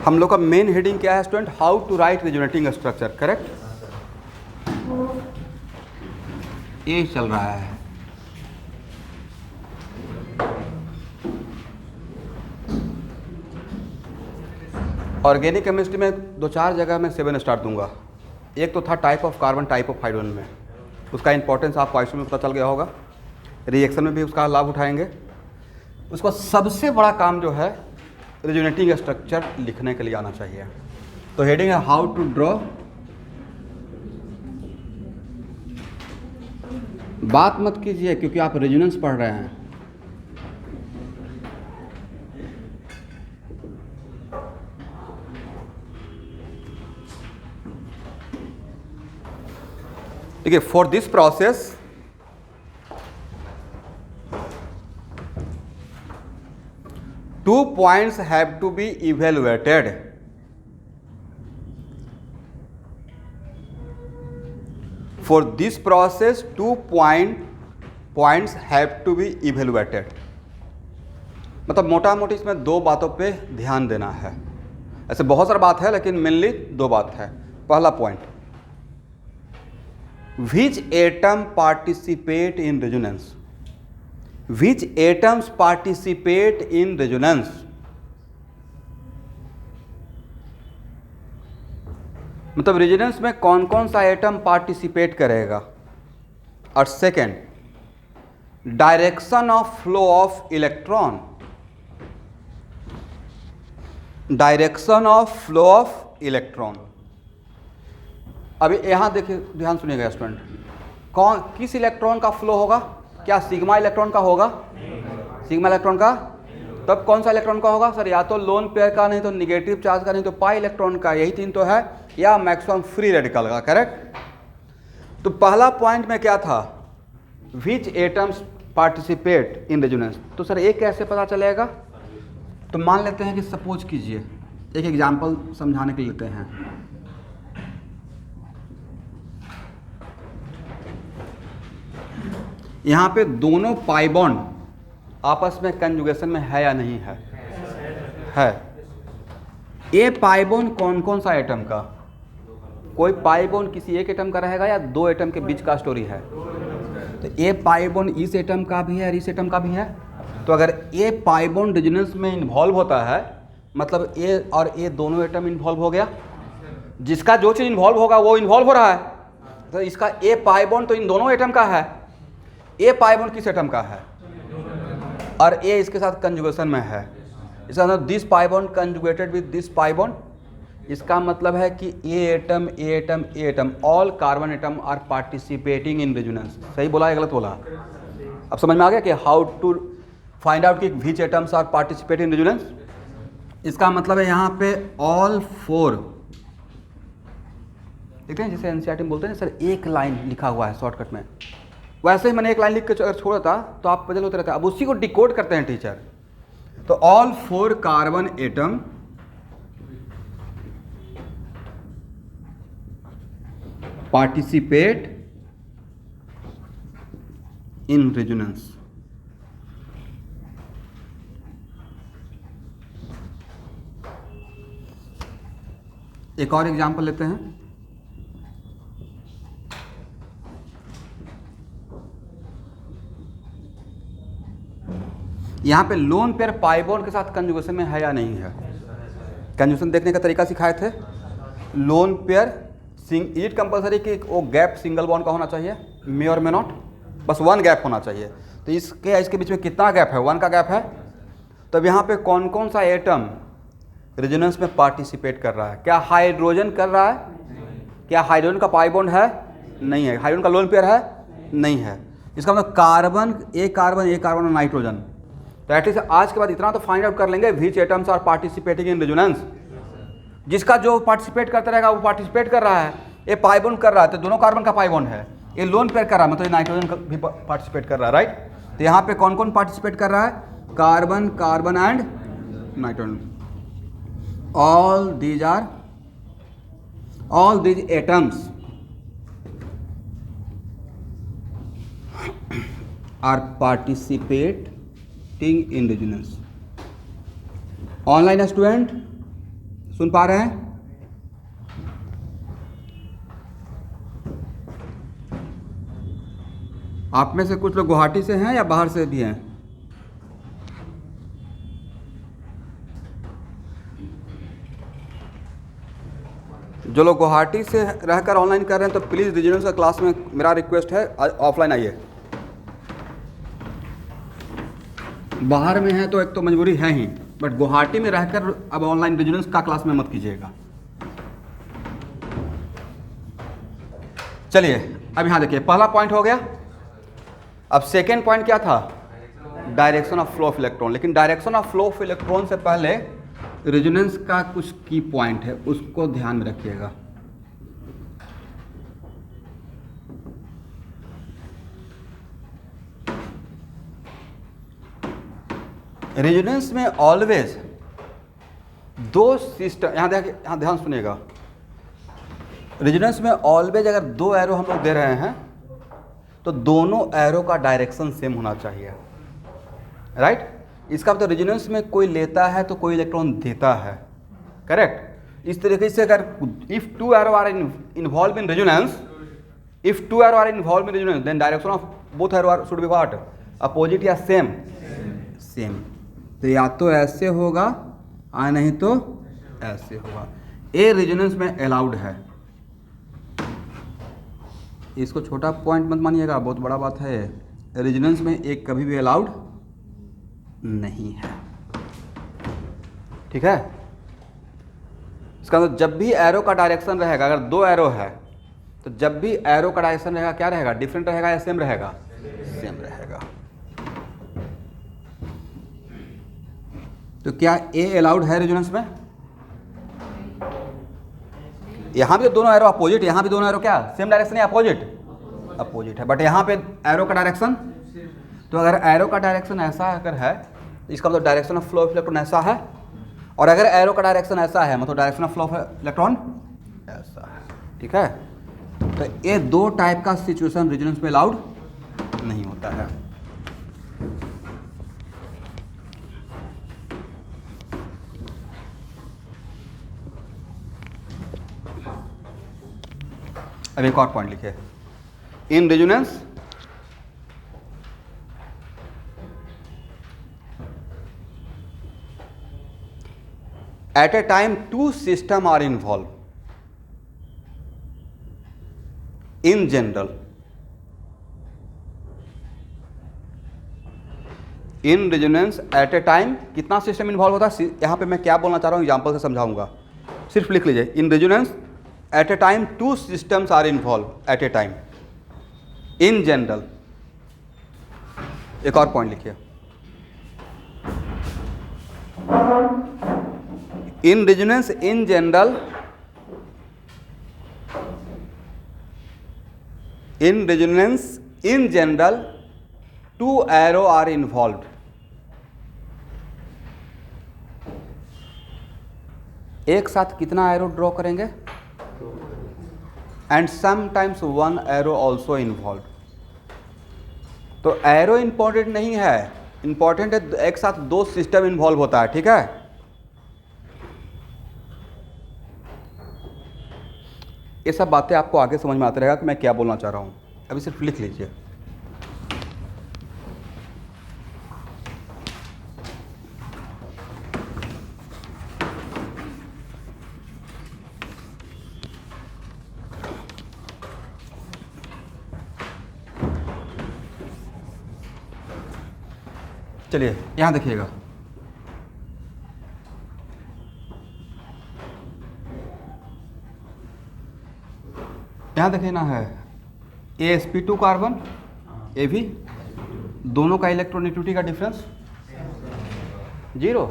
हम लोग का मेन हेडिंग क्या है student? How to write resonating structure, correct? ये चल रहा है। ऑर्गेनिक केमिस्ट्री में 2-4 जगह मैं 7 स्टार दूंगा। एक तो था type of carbon, type of hydrogen में, उसका इंपॉर्टेंस आपको आइसो में पता चल गया होगा। रिएक्शन में भी उसका लाभ उठाएंगे। उसका सबसे बड़ा काम जो है रेजोनेटिंग स्ट्रक्चर लिखने के लिए आना चाहिए। तो हेडिंग है हाउ टू ड्रॉ। बात मत कीजिए क्योंकि आप रेजोनेंस पढ़ रहे हैं। देखिए, for this process two points have to be evaluated. For this process, 2 points have to be evaluated. मतलब मोटा मोटी इसमें 2 बातों पे ध्यान देना है। ऐसे बहुत सारा बात है लेकिन मेनली 2 बात है। पहला point, which atom participate in resonance? Which atoms participate in resonance? मतलब रेजोनेंस में कौन कौन सा एटम पार्टिसिपेट करेगा। और second, direction of flow of electron. Direction of flow of electron. अभी यहाँ देखिए, ध्यान सुनिएगा स्टूडेंट, किस इलेक्ट्रॉन का फ्लो होगा? क्या सिग्मा इलेक्ट्रॉन का होगा? सिग्मा इलेक्ट्रॉन का। तब कौन सा इलेक्ट्रॉन का होगा सर? या तो लोन पेयर का, नहीं तो निगेटिव चार्ज का, नहीं तो पाई इलेक्ट्रॉन का, यही 3 तो है, या मैक्सिमम फ्री रेडिकल का, करेक्ट? तो पहला पॉइंट में क्या था? Which atoms participate in resonance. तो सर ये कैसे पता चलेगा? तो मान लेते हैं कि सपोज कीजिए, एक एग्जांपल समझाने के लिए लेते हैं। यहाँ पे दोनों पाई बॉन्ड आपस में कंजुगेशन में है या नहीं है? है। ये पाई बॉन्ड कौन कौन सा एटम का? कोई पाई बॉन्ड किसी एक एटम का रहेगा या 2 एटम के बीच का स्टोरी है? तो ये पाई बॉन्ड इस एटम का भी है और इस एटम का भी है। तो अगर ये पाई बॉन्ड रेजोनेंस में इन्वॉल्व होता है, मतलब ये और ये दोनों एटम इन्वॉल्व हो गया। जिसका जो चीज़ इन्वॉल्व होगा वो इन्वॉल्व हो रहा है। तो इसका ये पाई बॉन्ड तो इन दोनों एटम का है। ये पाई बॉन्ड किस एटम का है? और ये इसके साथ कंजुगेशन में है। इसका मतलब this pi bond conjugated with this pi bond. इसका मतलब है कि a atom, a atom, a atom, all carbon atom are participating in resonance. सही बोला या गलत बोला? अब समझ में आ गया कि हाउ टू फाइंड आउट कि which atoms are participate in resonance. इसका मतलब है यहाँ पे ऑल 4, देखते हैं जिसे एनसीईआरटी में बोलते हैं सर एक लाइन लिखा हुआ है शॉर्टकट में, वैसे ही मैंने एक लाइन लिख के अगर छोड़ा था तो आप पजल होते रहता है। अब उसी को डिकोड करते हैं टीचर। तो all 4 carbon atom participate in resonance. एक और एग्जांपल लेते हैं। यहाँ पे लोन पेयर पाई बॉन्ड के साथ कंजुगेशन में है या नहीं है? कंजुगेशन देखने का तरीका सिखाए थे। लोन पेयर इट कंपलसरी कि वो गैप सिंगल बॉन्ड का होना चाहिए, मे और मे नॉट, बस 1 गैप होना चाहिए। तो इसके बीच में कितना गैप है? 1 का गैप है। तो अब यहाँ पे कौन कौन सा एटम रेजोनेंस में पार्टिसिपेट कर रहा है? क्या हाइड्रोजन कर रहा है? क्या हाइड्रोजन का पाई बॉन्ड है? नहीं है। हाइड्रोजन का लोन पेयर है? नहीं है। इसका मतलब कार्बन, ए कार्बन और नाइट्रोजन। तो एटलीस्ट आज के बाद इतना तो फाइंड आउट कर लेंगे, which atoms are participating in resonance. जिसका जो पार्टिसिपेट करता रहेगा वो पार्टिसिपेट कर रहा है। ये पाई बॉन्ड कर रहा है तो दोनों कार्बन का पाई बॉन्ड है। ये लोन पेयर कर रहा है मतलब ये नाइट्रोजन का भी पार्टिसिपेट कर रहा है, राइट? तो यहाँ पे कौन कौन पार्टिसिपेट कर रहा है? Carbon, carbon and nitrogen. all these atoms are participating in resonance. Online student सुन पा रहे हैं? आप में से कुछ लोग गुवाहाटी से हैं या बाहर से भी हैं? जो लोग गुवाहाटी से रहकर ऑनलाइन कर रहे हैं तो प्लीज़ रीजनल का क्लास में मेरा रिक्वेस्ट है ऑफलाइन आइए। बाहर में है तो एक तो मजबूरी है ही, बट गुवाहाटी में रहकर अब ऑनलाइन रीजनल्स का क्लास में मत कीजिएगा। चलिए अब यहाँ देखिए, पहला पॉइंट हो गया। अब सेकेंड पॉइंट क्या था? Direction of flow of electron. लेकिन direction of flow of electron से पहले रेजोनेंस का कुछ की पॉइंट है, उसको ध्यान में रखिएगा। रेजोनेंस में ऑलवेज दो सिस्टम, यहाँ ध्यान सुनिएगा। रेजोनेंस में ऑलवेज अगर दो एरो हम लोग दे रहे हैं तो दोनों एरो का डायरेक्शन सेम होना चाहिए, राइट? इसका मतलब रेजोनेंस में कोई लेता है तो कोई इलेक्ट्रॉन देता है, करेक्ट? इस तरीके से अगर if two arrow are involve in resonance, then direction of both arrow should be what? Opposite या सेम? सेम। तो या तो ऐसे होगा और नहीं तो ऐसे होगा। ये रेजोनेंस में अलाउड है। इसको छोटा पॉइंट मत मानिएगा, बहुत बड़ा बात है। रेजोनेंस में एक कभी भी अलाउड नहीं है, ठीक है? इसका मतलब जब भी एरो का डायरेक्शन रहेगा, अगर दो एरो है तो जब भी एरो का डायरेक्शन रहेगा क्या रहेगा? डिफरेंट रहेगा या सेम रहेगा? सेम रहेगा। तो क्या ए अलाउड है रेजोनेंस में? यहां भी दोनों एरो अपोजिट, यहां भी दोनों एरो क्या सेम डायरेक्शन है? अपोजिट, अपोजिट है। बट यहां पे एरो का डायरेक्शन, तो अगर एरो का डायरेक्शन ऐसा अगर है तो इसका मतलब direction of flow of electron ऐसा है, और अगर एरो का डायरेक्शन ऐसा है मतलब direction of flow of electron ऐसा है, ठीक है? तो ये दो टाइप का सिचुएशन रेजोनेंस में अलाउड नहीं होता है। अब एक और पॉइंट लिखिए। In resonance at a time two systems are involved in general. In resonance at a time कितना सिस्टम इन्वॉल्व होता है? यहाँ पे मैं क्या बोलना चाह रहा हूँ एग्जाम्पल से समझाऊंगा, सिर्फ लिख लीजिए। In resonance at a time two systems are involve at a time in general. एक और पॉइंट लिखिए। In resonance in general, two arrow are involved. एक साथ कितना एरो ड्रॉ करेंगे? And sometimes one arrow also involve. तो arrow important नहीं है, इंपॉर्टेंट है एक साथ दो सिस्टम इन्वॉल्व होता है, ठीक है? ये सब बातें आपको आगे समझ में आता रहेगा कि मैं क्या बोलना चाह रहा हूँ। अभी सिर्फ लिख लीजिए। चलिए यहाँ देखिएगा। यहाँ देखिए ना है sp2 कार्बन Ab, दोनों का इलेक्ट्रोनेगेटिविटी का डिफरेंस 0।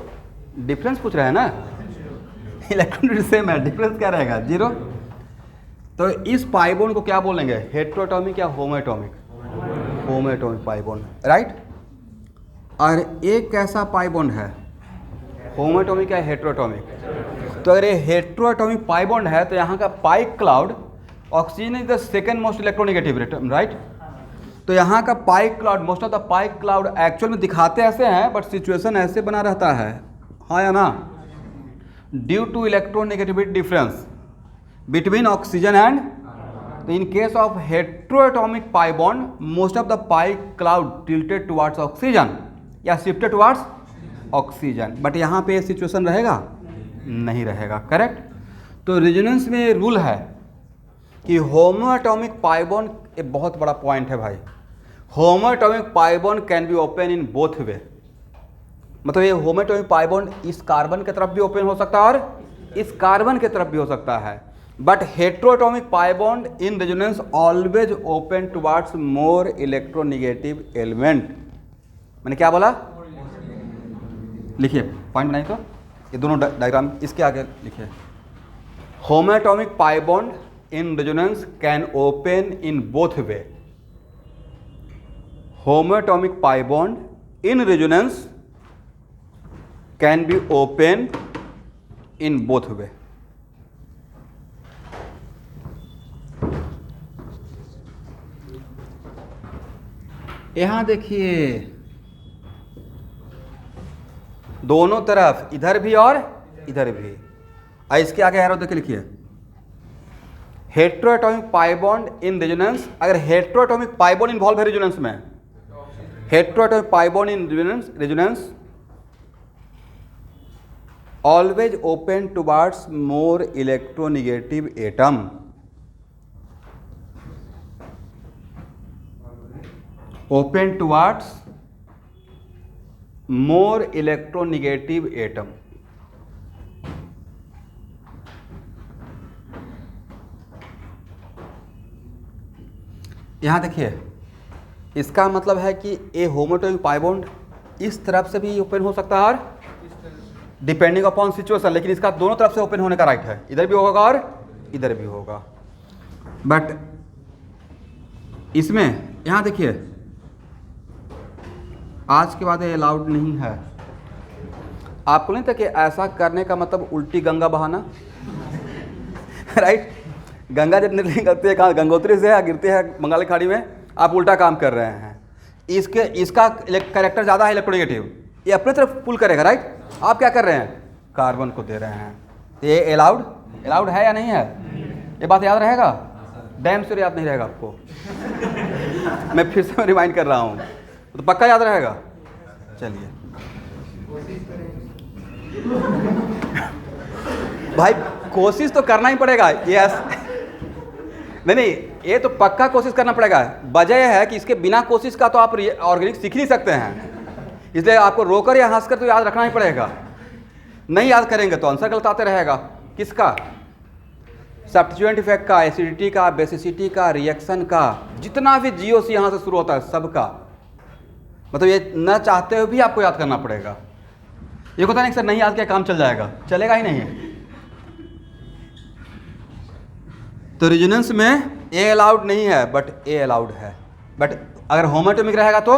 डिफरेंस पूछ रहे हैं ना, इलेक्ट्रोनेगेटिविटी सेम है, डिफरेंस क्या रहेगा? 0। तो इस पाई बॉन्ड को क्या बोलेंगे? हेटेरोटॉमिक या होमोएटॉमिक? होमोएटॉमिक पाई बॉन्ड, राइट? और एक कैसा पाई बॉन्ड है? होमोएटॉमिक या हेटेरोटॉमिक? तो अगर ये हेटेरोटॉमिक पाई बॉन्ड है तो यहाँ का pi cloud, oxygen is the second most electronegative, right? तो यहाँ का pi cloud, most of the pi cloud actual में दिखाते ऐसे हैं बट सिचुएशन ऐसे बना रहता है, हाँ या ना? Due to electronegativity difference between oxygen and, तो in case of heteroatomic pi bond most of the pi cloud tilted towards oxygen या शिफ्टेड टुवार्ड्स ऑक्सीजन, बट यहाँ पे सिचुएशन रहेगा नहीं रहेगा, करेक्ट। तो रेजोनेंस में रूल है कि होमोएटॉमिक पाई बॉन्ड, एक बहुत बड़ा पॉइंट है भाई, homoatomic pi bond can be open in both way, मतलब ये होमोएटॉमिक पाई बॉन्ड इस कार्बन की तरफ भी ओपन हो सकता है और इस कार्बन की तरफ भी हो सकता है, but heteroatomic pi bond in resonance always open towards more electronegative element. मैंने क्या बोला, लिखिए पॉइंट बनाइए, तो ये दोनों डायग्राम इसके आगे लिखिए। Homoatomic pi bond in resonance can open in both way, homoatomic pi bond in resonance can be open in both way. यहां देखिए दोनों तरफ, इधर भी और इधर भी, इसके आगे एरो देख लिखिए, heteroatomic pi bond in resonance, अगर हेट्रोएटॉमिक पाई बॉन्ड इन्वॉल्व है रेजोनेंस में, heteroatomic pi bond in resonance always open towards more electronegative atom, open towards more electronegative atom. यहां देखिए, इसका मतलब है कि ए होमोएटॉमिक पाई बॉन्ड इस तरफ से भी ओपन हो सकता है और डिपेंडिंग अपॉन सिचुएशन, लेकिन इसका दोनों तरफ से ओपन होने का राइट है, इधर भी होगा और इधर भी होगा। बट इसमें यहां देखिए आज के बाद ये अलाउड नहीं है। आपको नहीं था कि ऐसा करने का मतलब उल्टी गंगा बहाना राइट, गंगा जब निकलती है कहाँ, गंगोत्री से या गिरती है बंगाल की खाड़ी में, आप उल्टा काम कर रहे हैं। इसका कैरेक्टर ज़्यादा है इलेक्ट्रोनेगेटिव, ये अपने तरफ पुल करेगा राइट, आप क्या कर रहे हैं, कार्बन को दे रहे हैं। ये अलाउड है या नहीं है, ये बात याद रहेगा, डैम से याद नहीं रहेगा आपको मैं फिर से रिमाइंड कर रहा हूँ, तो पक्का याद रहेगा। चलिए भाई कोशिश तो करना ही पड़ेगा, यस नहीं, ये तो पक्का कोशिश करना पड़ेगा। वजह है कि इसके बिना कोशिश का तो आप ऑर्गेनिक सीख नहीं सकते हैं, इसलिए आपको रोकर या हंसकर तो याद रखना ही पड़ेगा। नहीं याद करेंगे तो आंसर गलत आते रहेगा। किसका, सब्स्टिट्यूएंट इफेक्ट का, एसिडिटी का, बेसिसिटी का, रिएक्शन का, जितना भी जीओसी यहाँ से शुरू होता है सबका, मतलब ये न चाहते हुए भी आपको याद करना पड़ेगा। ये होता नहीं सर नहीं याद किया काम चल जाएगा, चलेगा ही नहीं। तो रेजोनेंस में ए अलाउड नहीं है बट ए अलाउड है, बट अगर होमोएटॉमिक रहेगा तो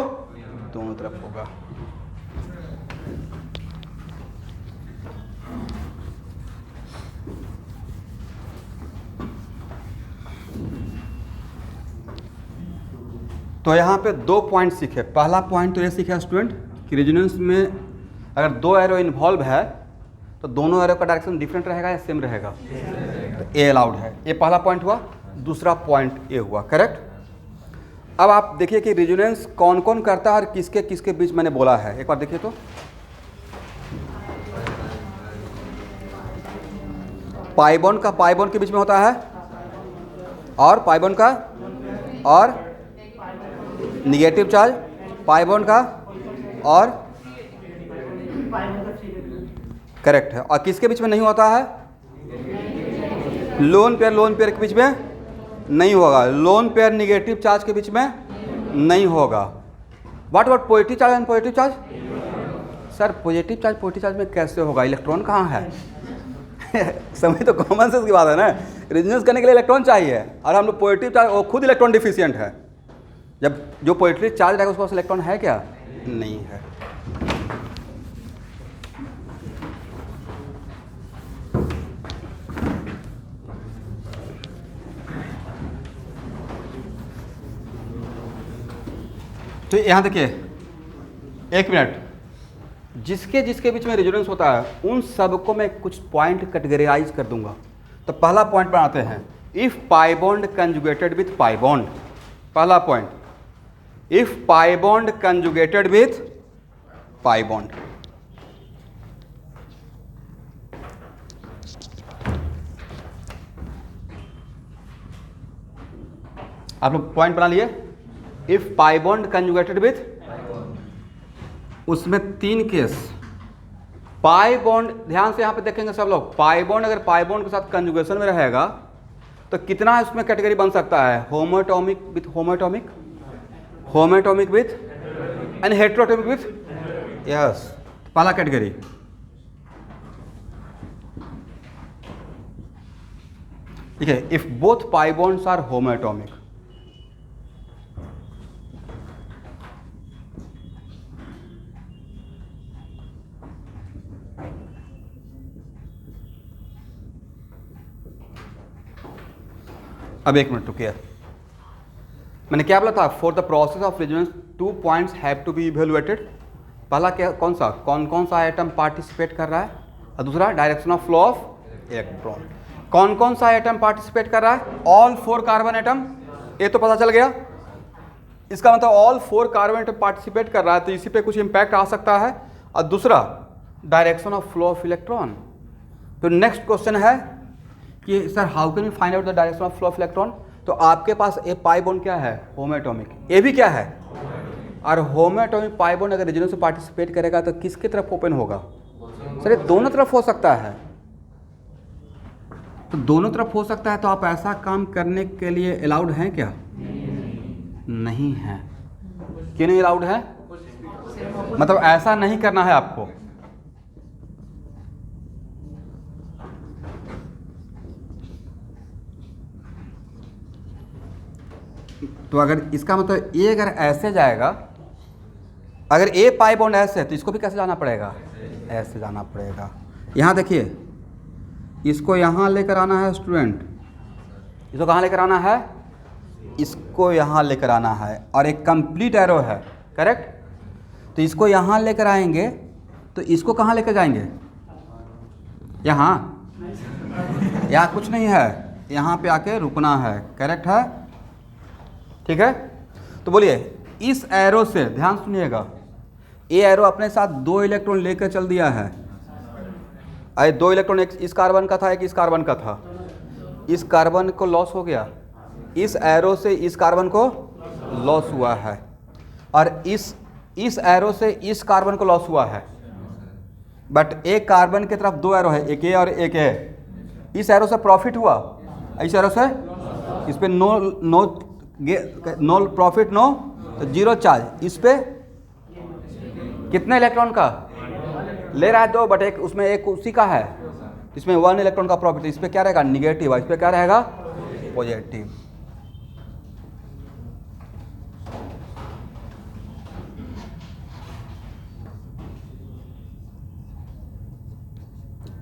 दोनों तरफ होगा। तो यहाँ पे 2 पॉइंट सीखे। पहला पॉइंट तो ये सीखा स्टूडेंट कि रेजोनेंस में अगर 2 एरो इन्वॉल्व है तो दोनों एरो का डायरेक्शन डिफरेंट रहेगा या सेम रहेगा, तो ए अलाउड है। ये पहला पॉइंट हुआ। दूसरा पॉइंट ए हुआ, करेक्ट। अब आप देखिए कि रेजोनेंस कौन कौन करता है और किसके किसके बीच मैंने बोला है, एक बार देखिए तो। पाई बॉन्ड का पाई बॉन्ड के बीच में होता है, और पाई बॉन्ड का और निगेटिव चार्ज, पाई बॉन्ड का और करेक्ट है। और किसके बीच में नहीं होता है, लोन पेयर के बीच में नहीं होगा, लोन पेयर निगेटिव चार्ज के बीच में नहीं होगा। What about positive charge and positive charge, sir positive charge में कैसे होगा, इलेक्ट्रॉन कहाँ है समझ तो कॉमन सेंस की बात है ना, रेजोनेंस करने के लिए इलेक्ट्रॉन चाहिए, और हम लोग पॉजिटिव चार्ज वो खुद इलेक्ट्रॉन डिफिशिएंट है। जब जो पॉजिटिव चार्ज रहेगा उसके पास इलेक्ट्रॉन है क्या, नहीं है। तो यहाँ देखिए, एक मिनट, जिसके जिसके बीच में रेजोनेंस होता है उन सबको मैं कुछ पॉइंट कैटेगराइज कर दूंगा। तो पहला पॉइंट बनाते हैं, if pi bond conjugated with pi bond. पहला point, if pi bond conjugated with pi bond. आप लोग पॉइंट बना लिए, if pi bond conjugated with, उसमें 3 केस। पाई बॉन्ड, ध्यान से यहां पे देखेंगे सब लोग, पाई बॉन्ड अगर पाई बॉन्ड के साथ कंजुगेशन में रहेगा तो कितना इसमें कैटेगरी बन सकता है, homoatomic with homoatomic, homoatomic with and heteroatomic with, yes, पहला कैटेगरी। ठीक है, if both pi bonds are homoatomic, अब 1 मिनट रुकिए, मैंने क्या बोला था, for the process of resonance 2 points have to be evaluated. पहला क्या, कौन सा, कौन कौन सा एटम पार्टिसिपेट कर रहा है, और दूसरा direction of flow of electron. कौन कौन सा एटम पार्टिसिपेट कर रहा है, ऑल 4 कार्बन एटम, ये तो पता चल गया। इसका मतलब ऑल 4 कार्बन एटम पार्टिसिपेट कर रहा है, तो इसी पे कुछ इंपैक्ट आ सकता है। और दूसरा direction of flow of electron. तो नेक्स्ट क्वेश्चन है कि sir how can we find out the direction of flow of electron. तो आपके पास ए पाई बॉन्ड क्या है, होमोएटॉमिक, ए भी क्या है, और होमोएटॉमिक पाई बॉन्ड अगर रेजोनेंस में पार्टिसिपेट करेगा तो किसकी तरफ ओपन होगा, सर ये दोनों तरफ हो सकता है। तो दोनों तरफ हो सकता है, तो आप ऐसा काम करने के लिए अलाउड हैं क्या, नहीं है। क्यों नहीं अलाउड है, मतलब ऐसा नहीं करना है आपको। तो अगर इसका मतलब ये अगर ऐसे जाएगा, अगर ए पाई बॉन्ड ऐसे है तो इसको भी कैसे जाना पड़ेगा, ऐसे जाना पड़ेगा। यहाँ देखिए, इसको यहाँ लेकर आना है स्टूडेंट, इसको कहाँ लेकर आना है, इसको यहाँ लेकर आना है, और एक कंप्लीट एरो है, करेक्ट। तो इसको यहाँ लेकर आएंगे, तो इसको कहाँ लेकर जाएंगे, यहाँ, यहाँ कुछ नहीं है, यहाँ पे आके रुकना है, करेक्ट है, ठीक है। तो बोलिए, इस एरो से ध्यान सुनिएगा, ये एरो अपने साथ 2 इलेक्ट्रॉन लेकर चल दिया है। अरे 2 इलेक्ट्रॉन, एक इस कार्बन का था, एक इस कार्बन का था, इस कार्बन को लॉस हो गया, इस एरो से इस कार्बन को लॉस हुआ है, और इस एरो से इस कार्बन को लॉस हुआ है। बट एक कार्बन की तरफ 2 एरो है, एक ए और एक ए। इस एरो से प्रॉफिट हुआ, इस एरो से, इस पे नो प्रॉफिट, नो, तो 0 चार्ज। इस पे कितने इलेक्ट्रॉन का ले रहा है, 2, बट एक उसमें एक उसी का है, इसमें 1 इलेक्ट्रॉन का प्रॉफिट। इस पे क्या रहेगा, निगेटिव, इस पे क्या रहेगा, पॉजिटिव।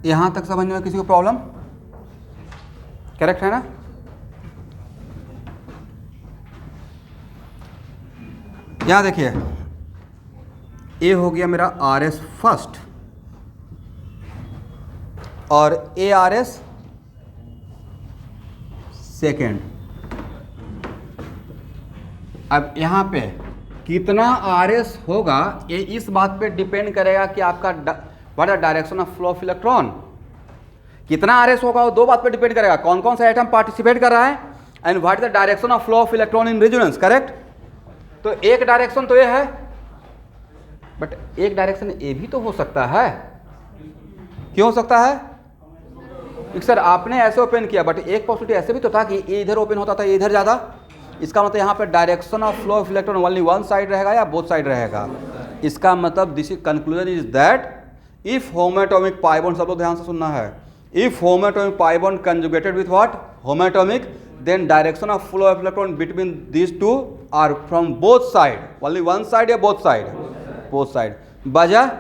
यहां तक समझने में किसी को प्रॉब्लम, करेक्ट है ना। यहां देखिए, ए हो गया मेरा RS फर्स्ट और ARS सेकेंड। अब यहाँ पे कितना RS होगा, ये इस बात पे डिपेंड करेगा कि आपका what are direction of flow of electron. कितना RS होगा वो 2 बात पे डिपेंड करेगा, कौन कौन सा एटम पार्टिसिपेट कर रहा है and what is the direction of flow of electron in resonance, correct. तो एक डायरेक्शन तो ये है, बट एक डायरेक्शन ए भी तो हो सकता है। क्यों हो सकता है, सर आपने ऐसे ओपन किया, बट एक पॉसिबिलिटी ऐसे भी तो था कि ये इधर ओपन होता था, ये इधर ज़्यादा। इसका मतलब यहाँ पे direction of flow of electron only 1 side रहेगा या बोथ साइड रहेगा। इसका मतलब this is conclusion is that if homoatomic pi bond, सब लोग ध्यान से सुनना है, if homoatomic pi bond conjugated with what, homoatomic, then direction of flow of electron between these two are from both side, only one side या both side, both side। वजह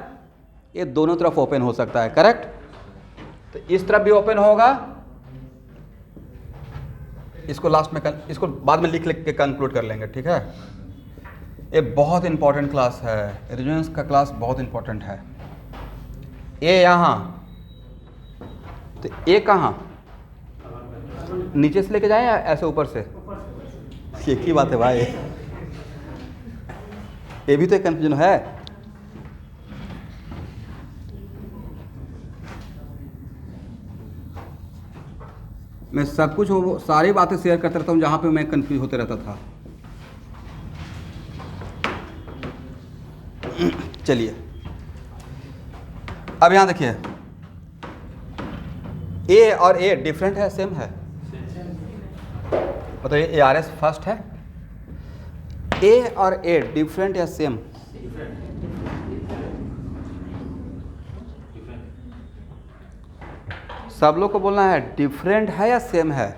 ये दोनों तरफ ओपन हो सकता है, करेक्ट। तो इस तरफ भी ओपन होगा, इसको लास्ट में इसको बाद में लिख के कंक्लूड कर लेंगे, ठीक है। ये बहुत इंपॉर्टेंट क्लास है, रेजोनेंस का क्लास बहुत इंपॉर्टेंट है। ए यहाँ, तो ए कहाँ, नीचे से लेके जाए या ऐसे ऊपर से? एक ही बात है भाई, ये भी तो एक कंफ्यूजन है। मैं सब कुछ सारी बातें शेयर करता रहता हूँ जहाँ पे मैं कंफ्यूज होते रहता था। चलिए अब यहाँ देखिए, ए और ए डिफरेंट है सेम है? बताइए, ए आर एस फर्स्ट है, ए और ए डिफरेंट या सेम? सब लोग को बोलना है डिफरेंट है या सेम है?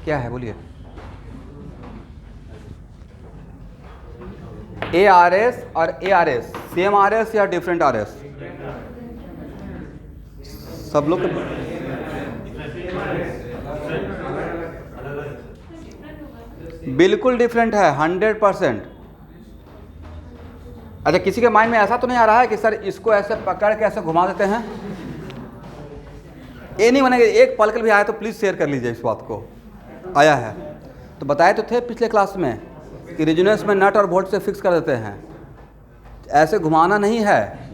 क्या है बोलिए? ए आर एस और A R S same R S या डिफरेंट आर एस? सब लोग बिल्कुल डिफरेंट है, 100%। अच्छा, किसी के माइंड में ऐसा तो नहीं आ रहा है कि सर इसको ऐसे पकड़ के ऐसे घुमा देते हैं? ये नहीं बनेगा। एक पल के भी आया तो प्लीज़ शेयर कर लीजिए इस बात को। आया है तो बताए तो थे पिछले क्लास में कि रेजोनेंस में नट और बोल्ट से फिक्स कर देते हैं, ऐसे घुमाना नहीं है,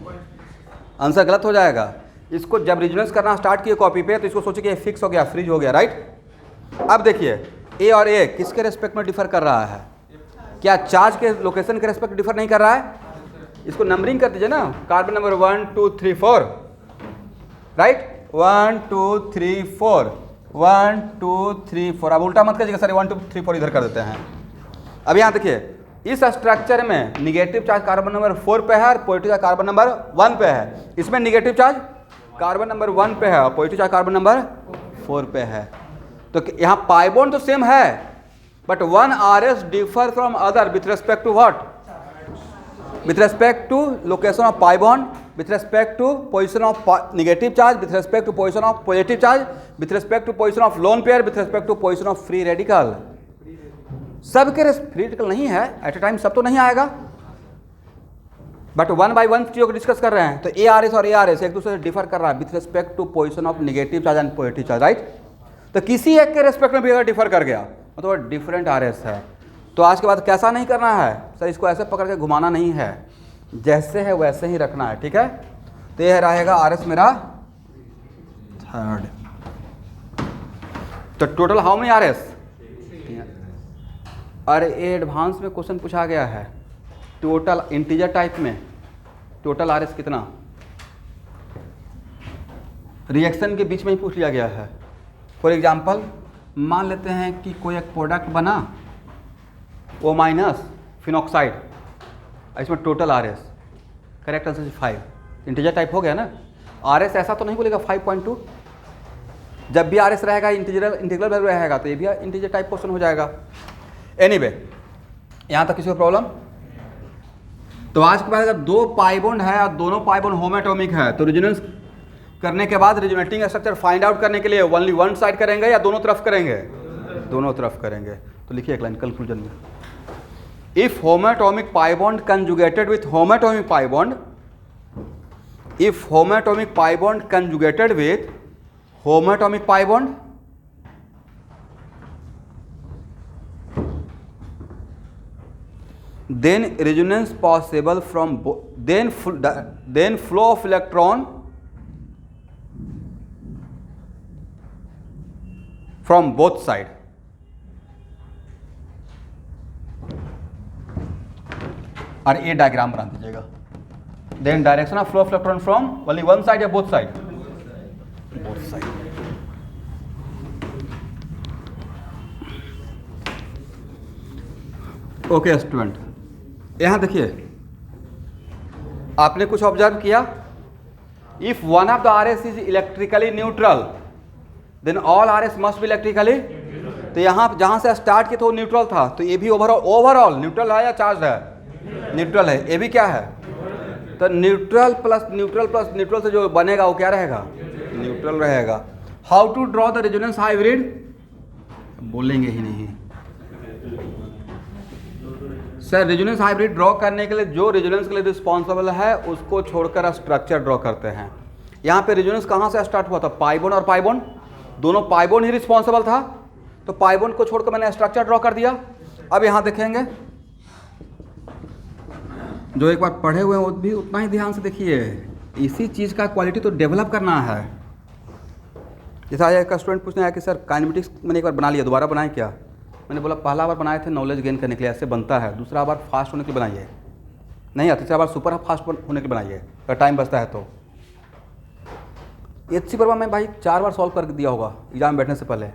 आंसर गलत हो जाएगा। इसको जब रेजोनेंस करना स्टार्ट किए कॉपी पे तो इसको सोचे कि ये फिक्स हो गया, फ्रीज हो गया, राइट। अब देखिए, ए और ए किसके रेस्पेक्ट में डिफर कर रहा है? क्या चार्ज के लोकेशन के रेस्पेक्ट डिफर नहीं कर रहा है? इसको नंबरिंग कर दीजिए ना, कार्बन नंबर 1 2 3 4, राइट। 1 2 3 4, 1 2 3 4। अब उल्टा मत कीजिएगा सर, 1 2 3 4 इधर कर देते हैं। अब यहाँ देखिए, इस स्ट्रक्चर में निगेटिव चार्ज कार्बन नंबर 4 पे है और पॉजिटिव चार्ज कार्बन नंबर 1 पे है। इसमें निगेटिव चार्ज कार्बन नंबर 1 पे है और पॉजिटिव चार्ज कार्बन नंबर 4 पे है। तो यहाँ पाई बॉन्ड तो सेम है, but one R S differ from other with respect to what? With respect to location of pi bond, with respect to position of negative charge, with respect to position of positive charge, with respect to position of lone pair, with respect to position of free radical. सबके free radical नहीं है eight a time, सब तो नहीं आएगा, but one by one चीज़ों को discuss कर रहे हैं। तो ए आर एस और ए आर एस एक दूसरे से डिफर कर रहा है with respect to position of negative charge and positive charge, right. तो किसी एक के रेस्पेक्ट में भी अगर डिफर कर गया तो डिफरेंट आर एस है। तो आज के बाद कैसा नहीं करना है सर, इसको ऐसे पकड़ के घुमाना नहीं है, जैसे है वैसे ही रखना है, ठीक है। तो यह रहेगा आर एस मेरा थर्ड। तो total how many R S? अरे ये एडवांस में क्वेश्चन पूछा गया है, टोटल इंटीजर टाइप में टोटल आर एस कितना, रिएक्शन के बीच में ही पूछ लिया गया है। फॉर एग्जाम्पल मान लेते हैं कि कोई एक प्रोडक्ट बना O माइनस फिनॉक्साइड, इसमें total R S, correct answer 5, integer type हो गया ना। आर एस ऐसा तो नहीं बोलेगा 5.2, जब भी आर एस रहेगा इंटीग्रल वैल्यू रहेगा तो ये भी इंटीजर टाइप क्वेश्चन हो जाएगा। एनीवे, यहाँ तक किसी को प्रॉब्लम? तो आज के बाद अगर दो पाई बॉन्ड है और दोनों पाई बॉन्ड होमोएटॉमिक है तो रेजोनेंस करने के बाद रेजोनेटिंग स्ट्रक्चर फाइंड आउट करने के लिए ओनली वन साइड करेंगे या दोनों तरफ करेंगे? दोनों तरफ करेंगे। तो लिखिए एक लाइन कंक्लूजन में, if homoatomic pi bond conjugated with homoatomic pi bond, if homoatomic pi bond conjugated with homoatomic pi bond, then resonance possible from then flow of electron from both side। और ये diagram बना दीजिएगा, then direction of flow of electron from only one side या both side? both side। Okay student, यहाँ देखिए आपने कुछ observe किया, if one of the R S is electrically neutral then all R S must be electrically. तो यहाँ जहाँ से स्टार्ट किया तो न्यूट्रल था, तो ये भी ओवरऑल न्यूट्रल है या चार्ज है? न्यूट्रल है। ये भी क्या है? तो न्यूट्रल प्लस न्यूट्रल से जो बनेगा वो क्या रहेगा? न्यूट्रल रहेगा। How to draw the resonance hybrid? बोलेंगे ही नहीं, सर रेजोनेंस हाइब्रिड ड्रॉ करने के लिए जो रेजोनेंस के लिए रिस्पॉन्सिबल है उसको छोड़कर स्ट्रक्चर ड्रॉ करते हैं। यहाँ पे रेजोनेंस कहाँ से स्टार्ट हुआ था? पाई बॉन्ड और पाई बॉन्ड, दोनों पाई बॉन्ड ही रिस्पॉन्सिबल था, तो पाई बॉन्ड को छोड़कर मैंने स्ट्रक्चर ड्रॉ कर दिया। अब यहाँ देखेंगे, जो एक बार पढ़े हुए हैं वो भी उतना ही ध्यान से देखिए, इसी चीज़ का क्वालिटी तो डेवलप करना है। जैसा आज एक स्टूडेंट पूछने आया कि सर काइनेमेटिक्स मैंने एक बार बना लिया, दोबारा बनाए क्या? मैंने बोला पहला बार बनाए थे नॉलेज गेन करने के लिए, ऐसे बनता है, दूसरा बार फास्ट होने के लिए बनाइए, नहीं या तीसरा बार सुपर फास्ट होने के लिए बनाइए, अगर टाइम बचता है तो। एचसी पर मैं भाई 4 बार सॉल्व करके दिया होगा एग्जाम बैठने से पहले,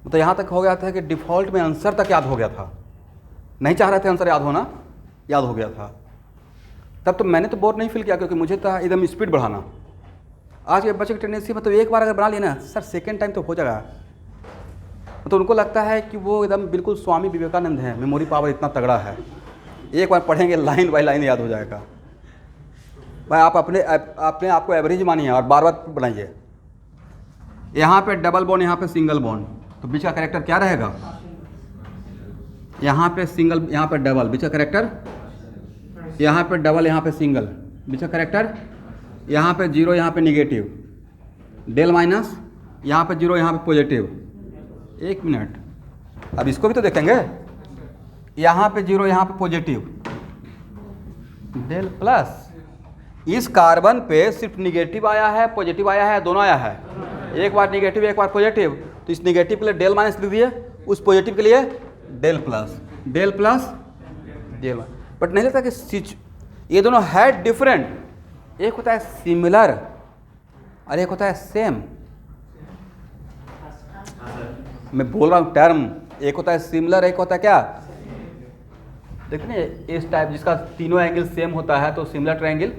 तो यहाँ तक हो गया था कि डिफ़ॉल्ट में आंसर तक याद हो गया था, नहीं चाह रहे थे आंसर याद होना, याद हो गया था। तब तो मैंने तो बोर नहीं फील किया, क्योंकि मुझे था एकदम स्पीड बढ़ाना। आज के बच्चे की टेंडेंसी में तो एक बार अगर बना लिया ना सर, सेकेंड टाइम तो हो जाएगा, तो उनको लगता है कि वो एकदम बिल्कुल स्वामी विवेकानंद हैं, मेमोरी पावर इतना तगड़ा है, एक बार पढ़ेंगे लाइन बाय लाइन याद हो जाएगा। भाई आप अपने आप को एवरेज मानिए और बार बार बनाइए। यहाँ पे डबल बॉन्ड, यहाँ पे सिंगल बॉन्ड, तो बीच का कैरेक्टर क्या रहेगा? यहाँ पे सिंगल, यहाँ पे डबल, बीच का कैरेक्टर, यहाँ पे डबल, यहाँ पे सिंगल, बीच का कैरेक्टर, यहाँ पे जीरो, यहाँ पे निगेटिव, डेल माइनस, यहाँ पे जीरो, यहाँ पे पॉजिटिव। एक मिनट, अब इसको भी तो देखेंगे, यहाँ पे जीरो, यहाँ पे पॉजिटिव, डेल प्लस। इस कार्बन पे सिर्फ निगेटिव आया है, पॉजिटिव आया है, दोनों आया है, एक बार निगेटिव एक बार पॉजिटिव, तो इस निगेटिव के लिए डेल माइनस लिख दिए, उस पॉजिटिव के लिए del plus, del plus del. But नहीं लगता कि ये दोनों है डिफरेंट, एक होता है सिमिलर और एक होता है सेम। मैं बोल रहा हूँ टर्म, एक होता है सिमिलर, एक होता है क्या? देखिए इस टाइप जिसका तीनों एंगल सेम होता है तो सिमिलर ट्रायंगल,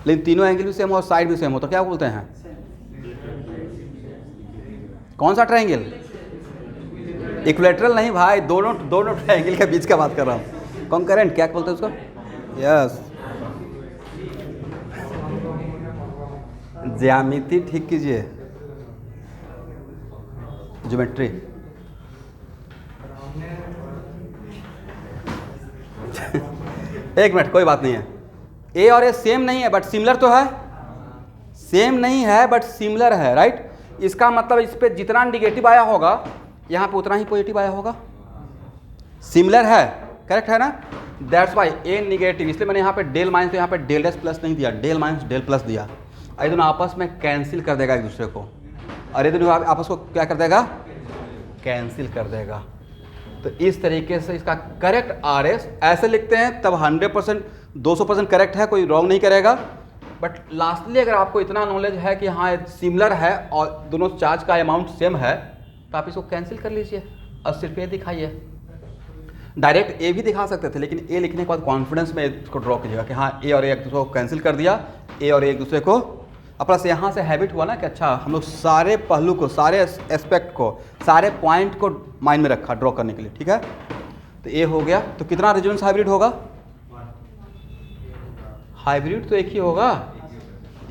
लेकिन तीनों एंगल भी सेम और साइड भी सेम हो तो क्या बोलते हैं? कौन सा ट्रायंगल? इक्विलैटरल नहीं भाई, दोनों ट्रायंगल के बीच का बात कर रहा हूँ। कॉन्करेंट क्या बोलते हैं उसको? यस, ज्यामिति ठीक कीजिए, ज्योमेट्री। एक मिनट, कोई बात नहीं है, ए और ए सेम नहीं है बट सिमिलर तो है, सेम नहीं है बट सिमिलर है, राइट? इसका मतलब इस पे जितना निगेटिव आया होगा यहाँ पे उतना ही पॉजिटिव आया होगा, सिमिलर है, करेक्ट है ना? दैट्स वाई ए निगेटिव, इसलिए मैंने यहाँ पे डेल माइनस, तो यहाँ पे डेल डैश प्लस नहीं दिया, डेल माइनस डेल प्लस दिया। ये दोनों आपस में कैंसिल कर देगा एक दूसरे को, और ये दोनों आपस को क्या कर देगा? कैंसिल कर देगा। तो इस तरीके से इसका करेक्ट आर एस ऐसे लिखते हैं, तब 100% 200% करेक्ट है, कोई रॉन्ग नहीं करेगा। बट लास्टली अगर आपको इतना नॉलेज है कि हाँ सिमिलर है और दोनों चार्ज का अमाउंट सेम है, तो आप इसको कैंसिल कर लीजिए और सिर्फ ए दिखाइए। डायरेक्ट ए भी दिखा सकते थे, लेकिन ए लिखने के बाद कॉन्फिडेंस में इसको ड्रॉ कीजिएगा कि हाँ ए और ए एक दूसरे को कैंसिल कर दिया, ए और ए एक दूसरे को। अपना से यहाँ से हैबिट हुआ ना कि अच्छा हम लोग सारे पहलू को, सारे एस्पेक्ट को, सारे पॉइंट को माइंड में रखा ड्रॉ करने के लिए, ठीक है? तो ए हो गया, तो कितना रेजोनेंस हाइब्रिड होगा? हाइब्रिड तो एक ही होगा,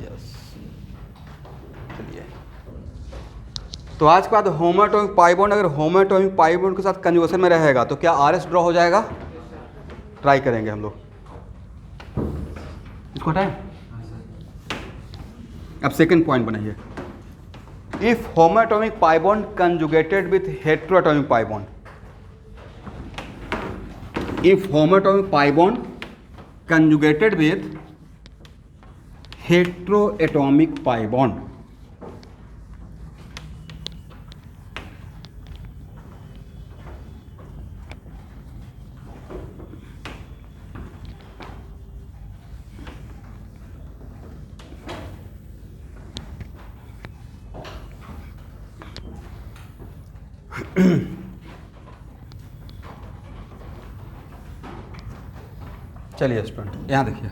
यस। चलिए, तो आज के बाद होमोएटॉमिक पाई बॉन्ड, अगर होमोएटॉमिक पाई बॉन्ड के साथ कंजुगेशन में रहेगा तो क्या आर एस ड्रॉ हो जाएगा? ट्राई करेंगे हम लोग इसको। टाइम, अब सेकंड पॉइंट बनाइए, if homoatomic pi bond conjugated with heteroatomic pi bond, if homoatomic pi bond conjugated with heteroatomic pi bond, चलिए स्टूडेंट यहाँ देखिए,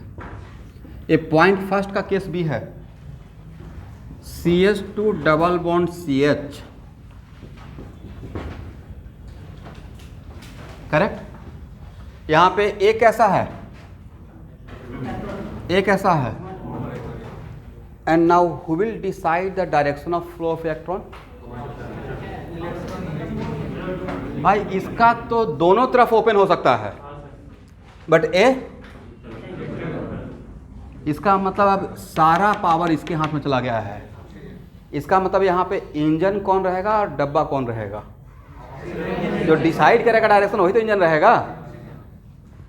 ये पॉइंट फर्स्ट का केस भी है, CH2 double bond CH, correct? यहाँ पे एक ऐसा है, एक ऐसा है, and now who will decide the direction of flow of electron? भाई इसका तो दोनों तरफ ओपन हो सकता है, बट ए इसका मतलब अब सारा पावर इसके हाथ में चला गया है। इसका मतलब यहाँ पे इंजन कौन रहेगा और डब्बा कौन रहेगा? जो डिसाइड करेगा डायरेक्शन वही तो इंजन रहेगा।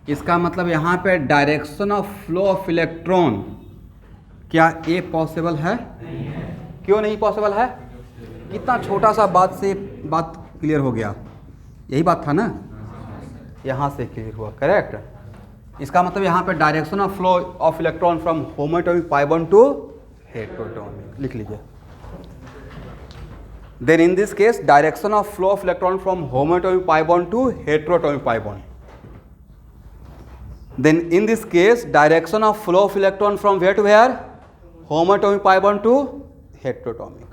इसका मतलब यहाँ पे direction of flow of electron, क्या ये पॉसिबल है? क्यों नहीं पॉसिबल है? कितना छोटा सा बात से बात क्लियर हो गया। यही बात था ना, यहाँ से क्लियर हुआ, करेक्ट। इसका मतलब यहाँ पे direction of flow of electron from homoatomic pi bond to heteroatomic, लिख लीजिए। Then in this case, direction of flow of electron from homoatomic pi bond to heteroatomic pi bond. Then in this case, direction of flow of electron from where to where? Homoatomic pi bond to heteroatomic.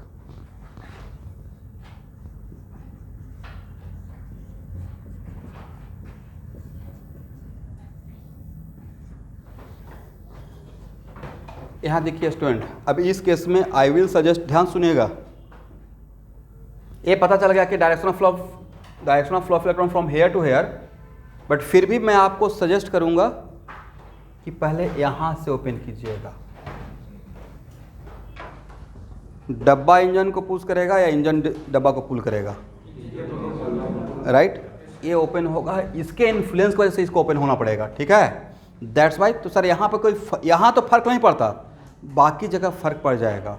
यहाँ देखिए student, अब इस case में I will suggest, ध्यान सुनिएगा, ये पता चल गया कि direction of flow of electron from here to here, but फिर भी मैं आपको सजेस्ट करूंगा कि पहले यहां से ओपन कीजिएगा। डब्बा इंजन को पुश करेगा या इंजन डब्बा को पुल करेगा? राइट, ये ओपन होगा, इसके इन्फ्लुएंस की वजह से इसको ओपन होना पड़ेगा, ठीक है। That's why. तो सर यहाँ पर कोई यहाँ तो फर्क नहीं पड़ता, बाकी जगह फर्क पड़ जाएगा।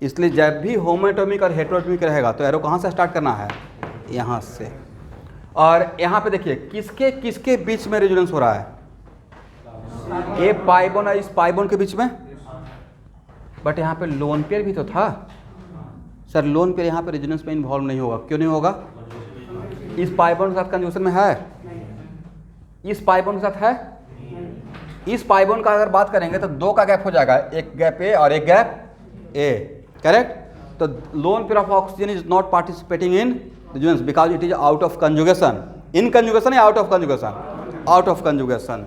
इसलिए जब भी होमोएटॉमिक और हेटेरोटॉमिक रहेगा तो एरो कहाँ से स्टार्ट करना है? यहाँ से। और यहाँ पे देखिए किसके किसके बीच में रेजोनेंस हो रहा है? ये पाई बॉन्ड और इस पाई बॉन्ड के बीच में। बट यहाँ पे लोन पेयर भी तो था सर। लोन पेयर यहाँ पे रेजोनेंस में इन्वॉल्व नहीं होगा। क्यों नहीं होगा? इस पाई बॉन्ड के साथ कंजूगेशन में है, इस पाई बॉन्ड के साथ है। इस पाई बॉन्ड का अगर बात करेंगे तो दो का गैप हो जाएगा, एक गैप ए और एक गैप ए, करेक्ट। तो lone pair of oxygen is not participating in resonance because it is out of conjugation. In conjugation या out of conjugation? Out of conjugation.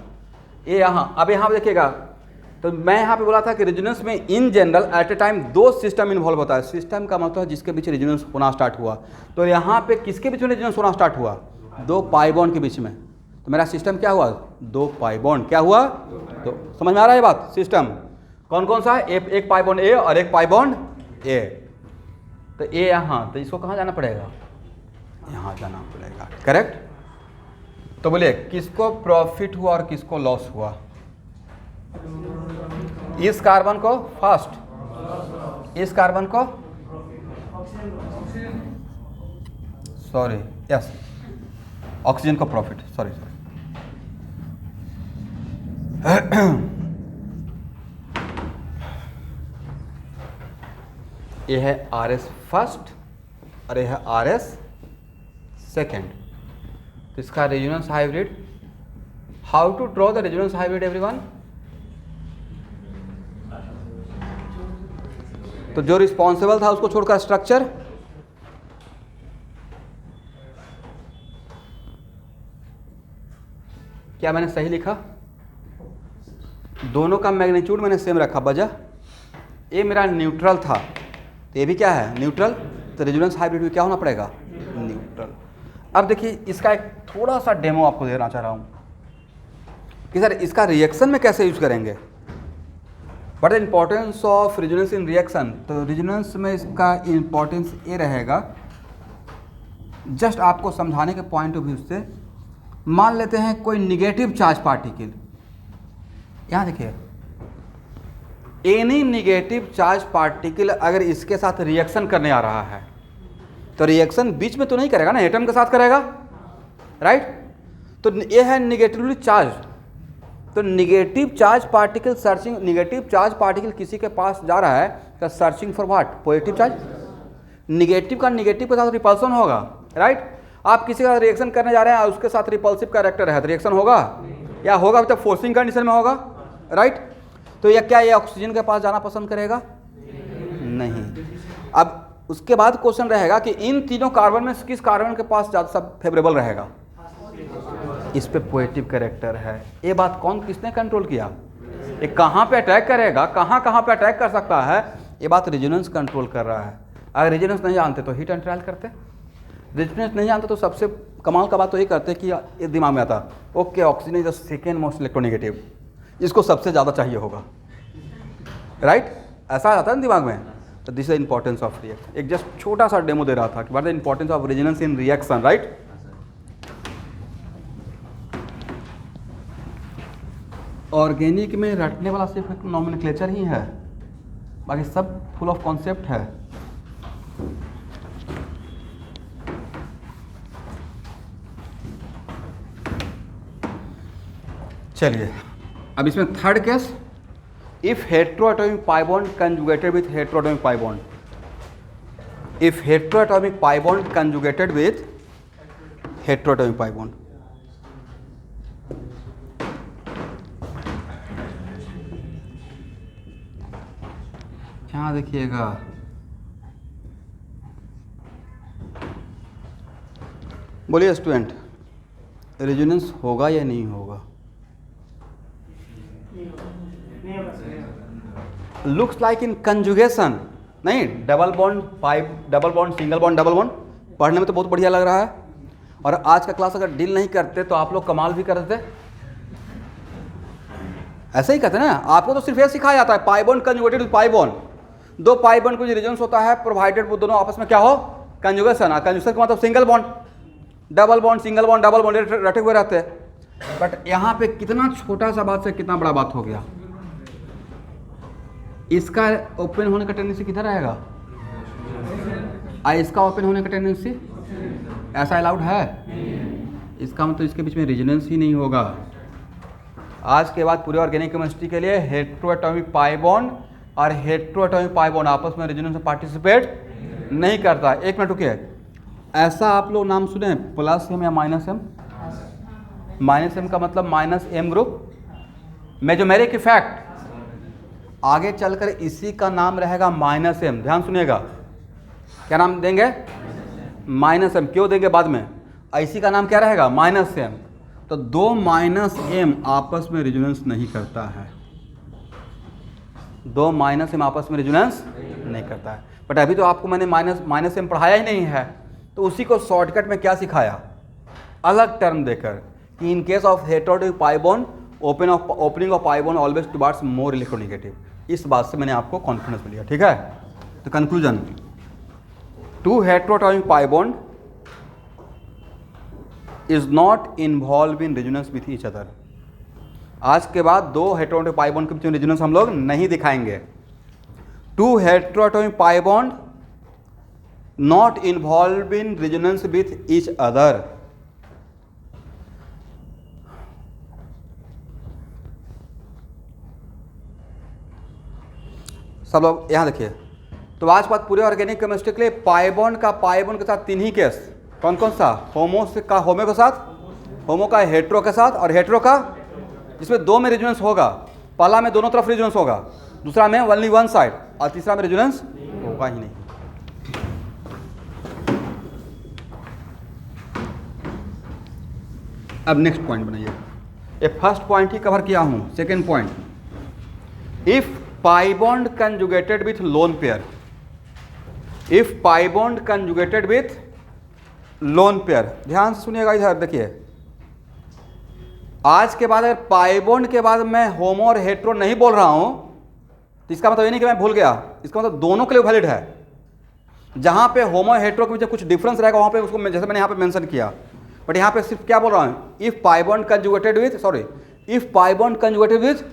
ये यहाँ, अब यहाँ पे देखिएगा, तो मैं यहाँ पे बोला था कि रेजोनेंस में in general at a time दो सिस्टम इन्वॉल्व होता है। सिस्टम का मतलब है जिसके बीच रेजोनेंस होना स्टार्ट हुआ। तो यहाँ पे किसके बीच में रेजोनेंस होना स्टार्ट हुआ? दो पाई बॉन्ड के बीच में। तो मेरा सिस्टम क्या हुआ? दो पाई बॉन्ड। क्या हुआ? तो समझ में आ रहा है ये बात? सिस्टम कौन कौन सा है? एक पाई बॉन्ड ए और एक पाई बॉन्ड ए। तो ए यहाँ, तो इसको कहाँ जाना पड़ेगा? यहाँ जाना पड़ेगा, करेक्ट। तो बोलिए किसको प्रॉफिट हुआ और किसको लॉस हुआ? इस कार्बन को फर्स्ट, इस कार्बन को सॉरी यस ऑक्सीजन को प्रॉफिट, सॉरी सॉरी। ये है आर एस फर्स्ट और ये है आर एस सेकेंड। तो इसका resonance hybrid, how to draw the resonance hybrid everyone? तो जो रिस्पॉन्सिबल था उसको छोड़कर स्ट्रक्चर, क्या मैंने सही लिखा? दोनों का मैग्नीट्यूड मैंने सेम रखा, वजह ये मेरा न्यूट्रल था, तो ये भी क्या है? न्यूट्रल। तो रेजोनेंस हाइब्रिड में क्या होना पड़ेगा? न्यूट्रल। अब देखिए इसका एक थोड़ा सा डेमो आपको देना चाह रहा हूँ कि सर इसका रिएक्शन में कैसे यूज करेंगे। But the importance of resonance in reaction, तो रेजोनेंस में इसका इम्पोर्टेंस ये रहेगा, जस्ट आपको समझाने के पॉइंट ऑफ व्यू से। मान लेते हैं कोई निगेटिव चार्ज पार्टिकल, यहाँ देखिए एनी निगेटिव चार्ज पार्टिकल अगर इसके साथ रिएक्शन करने आ रहा है तो रिएक्शन बीच में तो नहीं करेगा ना, एटम के साथ करेगा, राइट। तो ये है निगेटिवली चार्ज। तो negative charge particle searching, negative charge particle किसी के पास जा रहा है तो searching for what? Positive charge. Negative का निगेटिव के साथ रिपल्सन होगा, राइट। आप किसी का रिएक्शन करने जा रहे हैं और उसके साथ रिपल्सिव कैरेक्टर है तो रिएक्शन होगा या होगा तो फोर्सिंग कंडीशन में होगा, राइट। तो ये क्या ये ऑक्सीजन के पास जाना पसंद करेगा? नहीं। अब उसके बाद क्वेश्चन रहेगा कि इन तीनों कार्बन में किस कार्बन के पास ज़्यादा सब फेवरेबल रहेगा? इस पे पॉजिटिव कैरेक्टर है। ये बात कौन किसने कंट्रोल किया? ये कहाँ पे अटैक करेगा, कहाँ पे अटैक कर सकता है, ये बात रेजोनेंस कंट्रोल कर रहा है। अगर रेजोनेंस नहीं जानते तो हीट एंड ट्रायल करते। रेजोनेंस नहीं जानते तो सबसे कमाल का बात तो ये करते हैं कि ये दिमाग में आता okay oxygen is the second most electronegative, इसको सबसे ज़्यादा चाहिए होगा, राइट? ऐसा आता है ना दिमाग में। तो this is the importance of reaction. एक जस्ट छोटा सा डेमो दे रहा था कि what the importance of resonance in reaction, right? Organic में रटने वाला सिर्फ एक नॉमेनक्लेचर ही है, बाकी सब फुल ऑफ कॉन्सेप्ट है। चलिए अब इसमें third case, if heteroatomic pi bond conjugated with heteroatomic pi bond, if heteroatomic pi bond conjugated with heteroatomic pi bond. यहाँ देखिएगा, बोलिए स्टूडेंट, रेजोनेंस होगा या नहीं होगा? लुक्स लाइक इन कंजुगेशन, नहीं double bond, double bond, single bond, double bond, पढ़ने में तो बहुत बढ़िया लग रहा है। और आज का क्लास अगर डील नहीं करते तो आप लोग कमाल भी कर देते। ऐसे ही कहते हैं ना, आपको तो सिर्फ ये सिखाया जाता है पाई bond conjugated with pi bond, दो पाई बॉन्ड को जो रेजोनेंस होता है प्रोवाइडेड वो दोनों आपस में क्या हो, कंजुगेशन। कंजुगेशन का मतलब single bond, double bond, single bond, double bond रटे हुए रहते हैं। बट यहाँ पे कितना छोटा सा बात से कितना बड़ा बात हो गया। इसका ओपन होने का टेंडेंसी किधर रहेगा? इसका ओपन होने का टेंडेंसी ऐसा अलाउड है? इसका मतलब इसके बीच में रेजोनेंस ही नहीं होगा। आज के बाद पूरे ऑर्गेनिक केमिस्ट्री के लिए हेट्रोएटॉमिक पाई बॉन्ड और हेट्रोएटॉमिक पाई बॉन्ड आपस में रेजोनेंस में पार्टिसिपेट नहीं करता। एक मिनट रुकिए, ऐसा आप लोग नाम सुने प्लस एम या माइनस एम? माइनस एम का मतलब minus M group, mesomeric effect. आगे चलकर इसी का नाम रहेगा माइनस एम। ध्यान सुनिएगा, क्या नाम देंगे? Minus M. क्यों देंगे बाद में? इसी का नाम क्या रहेगा? Minus M. तो दो माइनस एम आपस में रेजोनेंस नहीं करता है, दो माइनस एम आपस में रेजोनेंस नहीं करता है। बट अभी तो आपको मैंने माइनस एम पढ़ाया ही नहीं है, तो उसी को शॉर्टकट में क्या सिखाया, अलग टर्म देकर कि in case of heteroatomic pi bond opening of pi bond always towards more electronegative. इस बात से मैंने आपको कॉन्फिडेंस मिल गया, ठीक है? तो conclusion, two heteroatomic pi bond is not involve in resonance with each other. आज के बाद दो हेट्रोएटॉमिक पाई बॉन्ड के बीच में रेजोनेंस हम लोग नहीं दिखाएंगे। Two heteroatomic pi bond not involve in resonance with each other. सब लोग यहाँ देखिए। तो आज बात पूरे ऑर्गेनिक केमिस्ट्री के लिए पाई बॉन्ड के साथ तीन ही केस, कौन कौन सा? होमो के साथ, होमो का हेट्रो के साथ, और हेट्रो का जिसमें दो में रेजोनेंस होगा। पहला में दोनों तरफ रेजोनेंस होगा, दूसरा में ओनली वन साइड, और तीसरा में रेजोनेंस होगा ही नहीं। अब नेक्स्ट पॉइंट बनाइए। ये फर्स्ट पॉइंट ही कवर किया हूं। Second point, if pi bond conjugated with lone pair, if pi bond conjugated with lone pair. ध्यान से सुनिएगा, इधर देखिए। आज के बाद अगर पाई बॉन्ड के बाद मैं होमो और हेट्रो नहीं बोल रहा हूं तो इसका मतलब ये नहीं कि मैं भूल गया, इसका मतलब दोनों के लिए वैलिड है। जहां पे होमो हेट्रो के बीच कुछ डिफरेंस रहेगा वहां पे उसको जैसे मैंने यहां पे मेंशन किया, बट यहां पे सिर्फ क्या बोल रहा हूं, if pi bond conjugated with,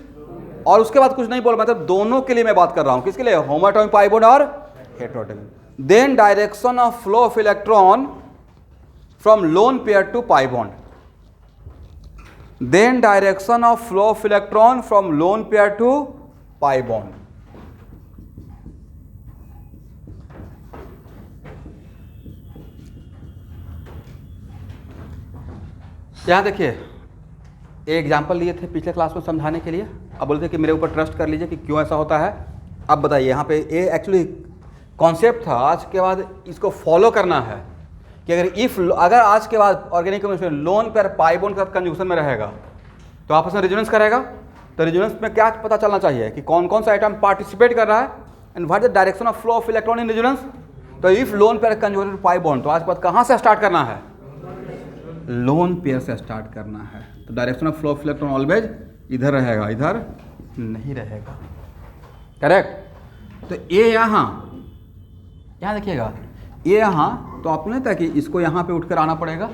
और उसके बाद कुछ नहीं बोल, मतलब दोनों के लिए मैं बात कर रहा हूं। किसके लिए? होमोएटॉमिक पाई बॉन्ड और heteroatomic. Then direction of flow of electron from lone pair to pi bond, then direction of flow of electron from lone pair to pi bond. यहां देखिए, एक एग्जाम्पल लिए थे पिछले क्लास में समझाने के लिए। अब बोलते कि मेरे ऊपर ट्रस्ट कर लीजिए कि क्यों ऐसा होता है। अब बताइए, यहाँ पे ये एक्चुअली कॉन्सेप्ट था, आज के बाद इसको फॉलो करना है कि अगर आज के बाद ऑर्गेनिक केमिस्ट्री लोन पर पाई बॉन्ड के साथ कंजुगेशन में रहेगा तो आपस में रेजोनेंस करेगा। तो रेजोनेंस में क्या पता चलना चाहिए कि कौन कौन सा आइटम पार्टिसिपेट कर रहा है and what the direction of flow of electron in resonance. तो इफ लोन पर कंजुगेटेड पाई बॉन्ड, तो आज के बाद कहाँ से स्टार्ट करना है? लोन पेयर से स्टार्ट करना है, तो direction of flow of electron always इधर रहेगा, इधर नहीं रहेगा। करेक्ट। तो ये यहाँ देखिएगा, ये यहाँ, तो आपने तय कि इसको यहाँ पे उठकर आना पड़ेगा।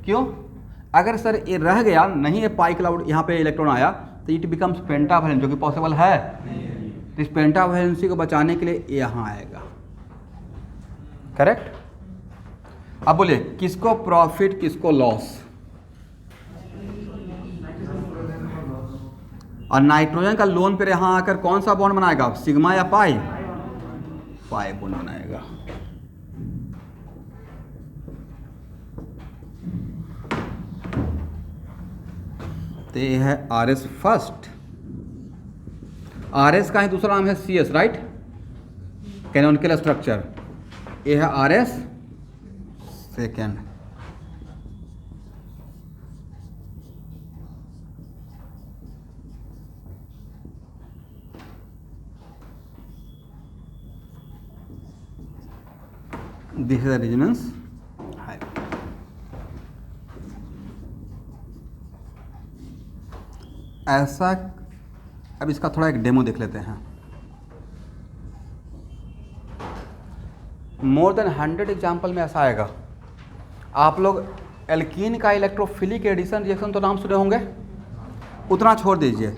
क्यों? अगर सर ये रह गया नहीं, ये पाई क्लाउड यहाँ पे इलेक्ट्रॉन आया, तो इट बिकम्स पेंटावैलेंट, जो कि पॉसिबल है। तो इस पेंटावैलेंसी को बचाने के लिए यहाँ आएगा। करेक्ट। अब बोलिए किसको प्रॉफिट किसको लॉस? और नाइट्रोजन का लोन पेयर यहाँ आकर कौन सा बॉन्ड बनाएगा, सिग्मा या पाई? पाई बॉन्ड बनाएगा। तो ये है RS फर्स्ट, RS का ही दूसरा नाम है CS, राइट? Canonical structure. ये है RS second. This is the resonance hybrid. ऐसा, अब इसका थोड़ा एक डेमो देख लेते हैं। मोर देन 100 एग्जाम्पल में ऐसा आएगा। आप लोग एल्कीन का इलेक्ट्रोफिलिक एडिशन रिएक्शन तो नाम सुने होंगे, उतना छोड़ दीजिए।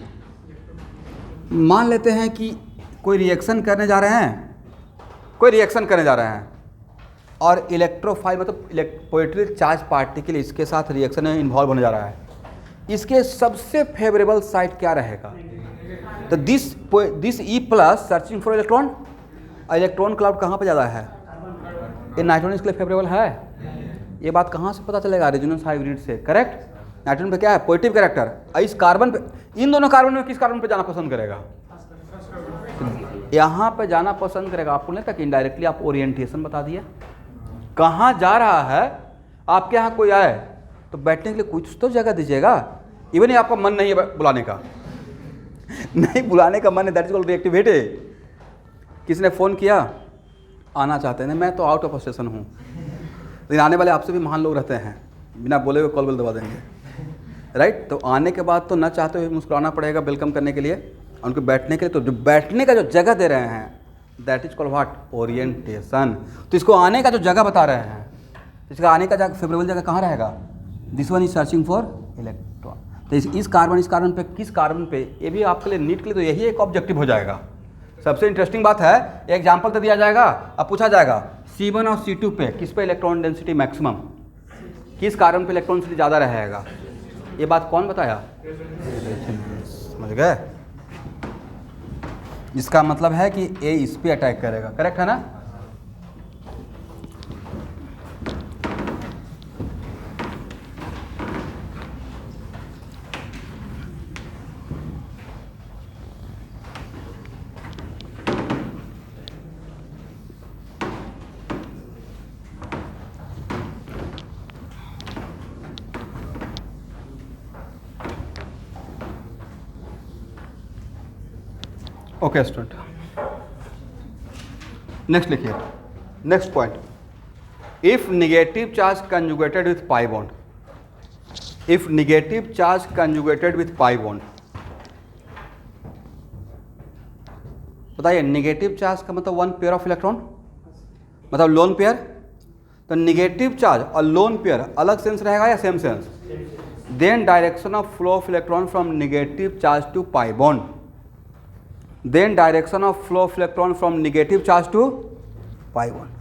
मान लेते हैं कि कोई रिएक्शन करने जा रहे हैं, और इलेक्ट्रोफाइल मतलब पॉजिटिव चार्ज पार्टिकल इसके साथ रिएक्शन में इन्वॉल्व होने जा रहा है। इसके सबसे फेवरेबल साइड क्या रहेगा? तो this E plus searching for electron, electron cloud कहाँ पे ज़्यादा है? ये नाइट्रोजन इसके लिए फेवरेबल है। ये बात कहाँ से पता चलेगा? रेजोनेंस हाइब्रिड से। करेक्ट। नाइट्रोजन पे क्या है? Positive character. इस कार्बन पे, इन दोनों कार्बन में किस कार्बन पे जाना पसंद करेगा? यहाँ पे जाना पसंद करेगा। आपको नहीं था कि इनडायरेक्टली आप ओरिएंटेशन बता दिए कहाँ जा रहा है। आपके यहाँ कोई आए तो बैठने के लिए कुछ तो जगह दीजिएगा। इवन आपका मन नहीं है बुलाने का, नहीं बुलाने का मन है, दैट इज कॉल्ड रिएक्टिविटी। किसी ने फ़ोन किया, आना चाहते हैं, मैं तो आउट ऑफ स्टेशन हूँ, लेकिन आने वाले आपसे भी महान लोग रहते हैं, बिना बोले हुए कॉल बेल दबा देंगे, राइट? तो आने के बाद तो न चाहते हुए मुस्कुराना पड़ेगा वेलकम करने के लिए, उनको बैठने के लिए। तो जो बैठने का जो जगह दे रहे हैं that is called what? Orientation. तो इसको आने का जो जगह बता रहे हैं, इसका आने का जगह फेवरेबल जगह कहाँ रहेगा? This one is searching for electron. तो इस कार्बन पे, किस कार्बन पे, ये भी आपके लिए नीट के लिए तो यही एक ऑब्जेक्टिव हो जाएगा। सबसे इंटरेस्टिंग बात है, एग्जाम्पल तो दिया जाएगा, अब पूछा जाएगा C1 और C2 पे किस पे इलेक्ट्रॉन डेंसिटी मैक्सिमम, किस कार्बन पे इलेक्ट्रॉन डेंसिटी ज़्यादा रहेगा। ये बात कौन बताया? समझ गए? इसका मतलब है कि A इस पे अटैक करेगा। करेक्ट है ना? ओके स्टूडेंट, नेक्स्ट लिखिए। Next point, if negative charge conjugated with pi bond, if negative charge conjugated with pi bond, बताइए नेगेटिव चार्ज का मतलब वन पेयर ऑफ इलेक्ट्रॉन, मतलब लोन पेयर। तो नेगेटिव चार्ज और लोन पेयर अलग sense रहेगा या same sense? Then direction of flow of electron from negative charge to pi bond, then direction of flow of electron from negative charge to pi bond.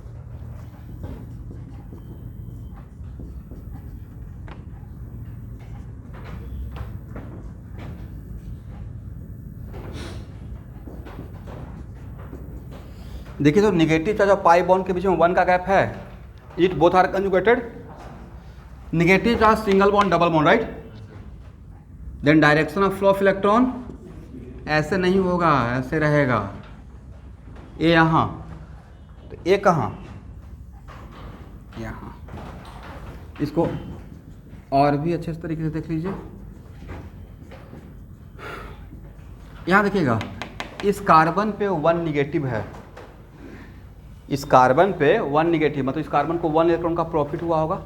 देखिए तो negative charge और pi bond के बीच में 1 का gap है, it both are conjugated. Negative charge single bond double bond, right? Then direction of flow of electron ऐसे नहीं होगा, ऐसे रहेगा। ये यहाँ, तो ये कहाँ? यहाँ। इसको और भी अच्छे तरीके से देख लीजिए। यहाँ देखिएगा, इस कार्बन पे 1 निगेटिव है, इस कार्बन पे 1 निगेटिव, मतलब इस कार्बन को 1 इलेक्ट्रॉन का प्रॉफिट हुआ होगा।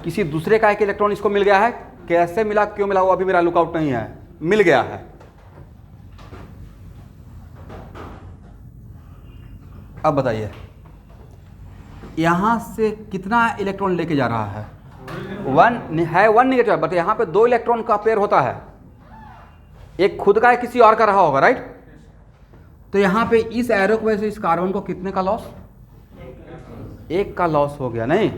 किसी दूसरे का एक इलेक्ट्रॉन इसको मिल गया है, कैसे मिला, क्यों मिला, वो अभी मेरा लुकआउट नहीं है, मिल गया है। अब बताइए यहां से कितना इलेक्ट्रॉन लेके जा रहा है, वन निगेटिव, बट यहां पे 2 इलेक्ट्रॉन का पेयर होता है, एक खुद का है किसी और का रहा होगा, राइट। तो यहां पे इस एरो की वजह से इस कार्बन को कितने का लॉस, 1 का लॉस हो गया। नहीं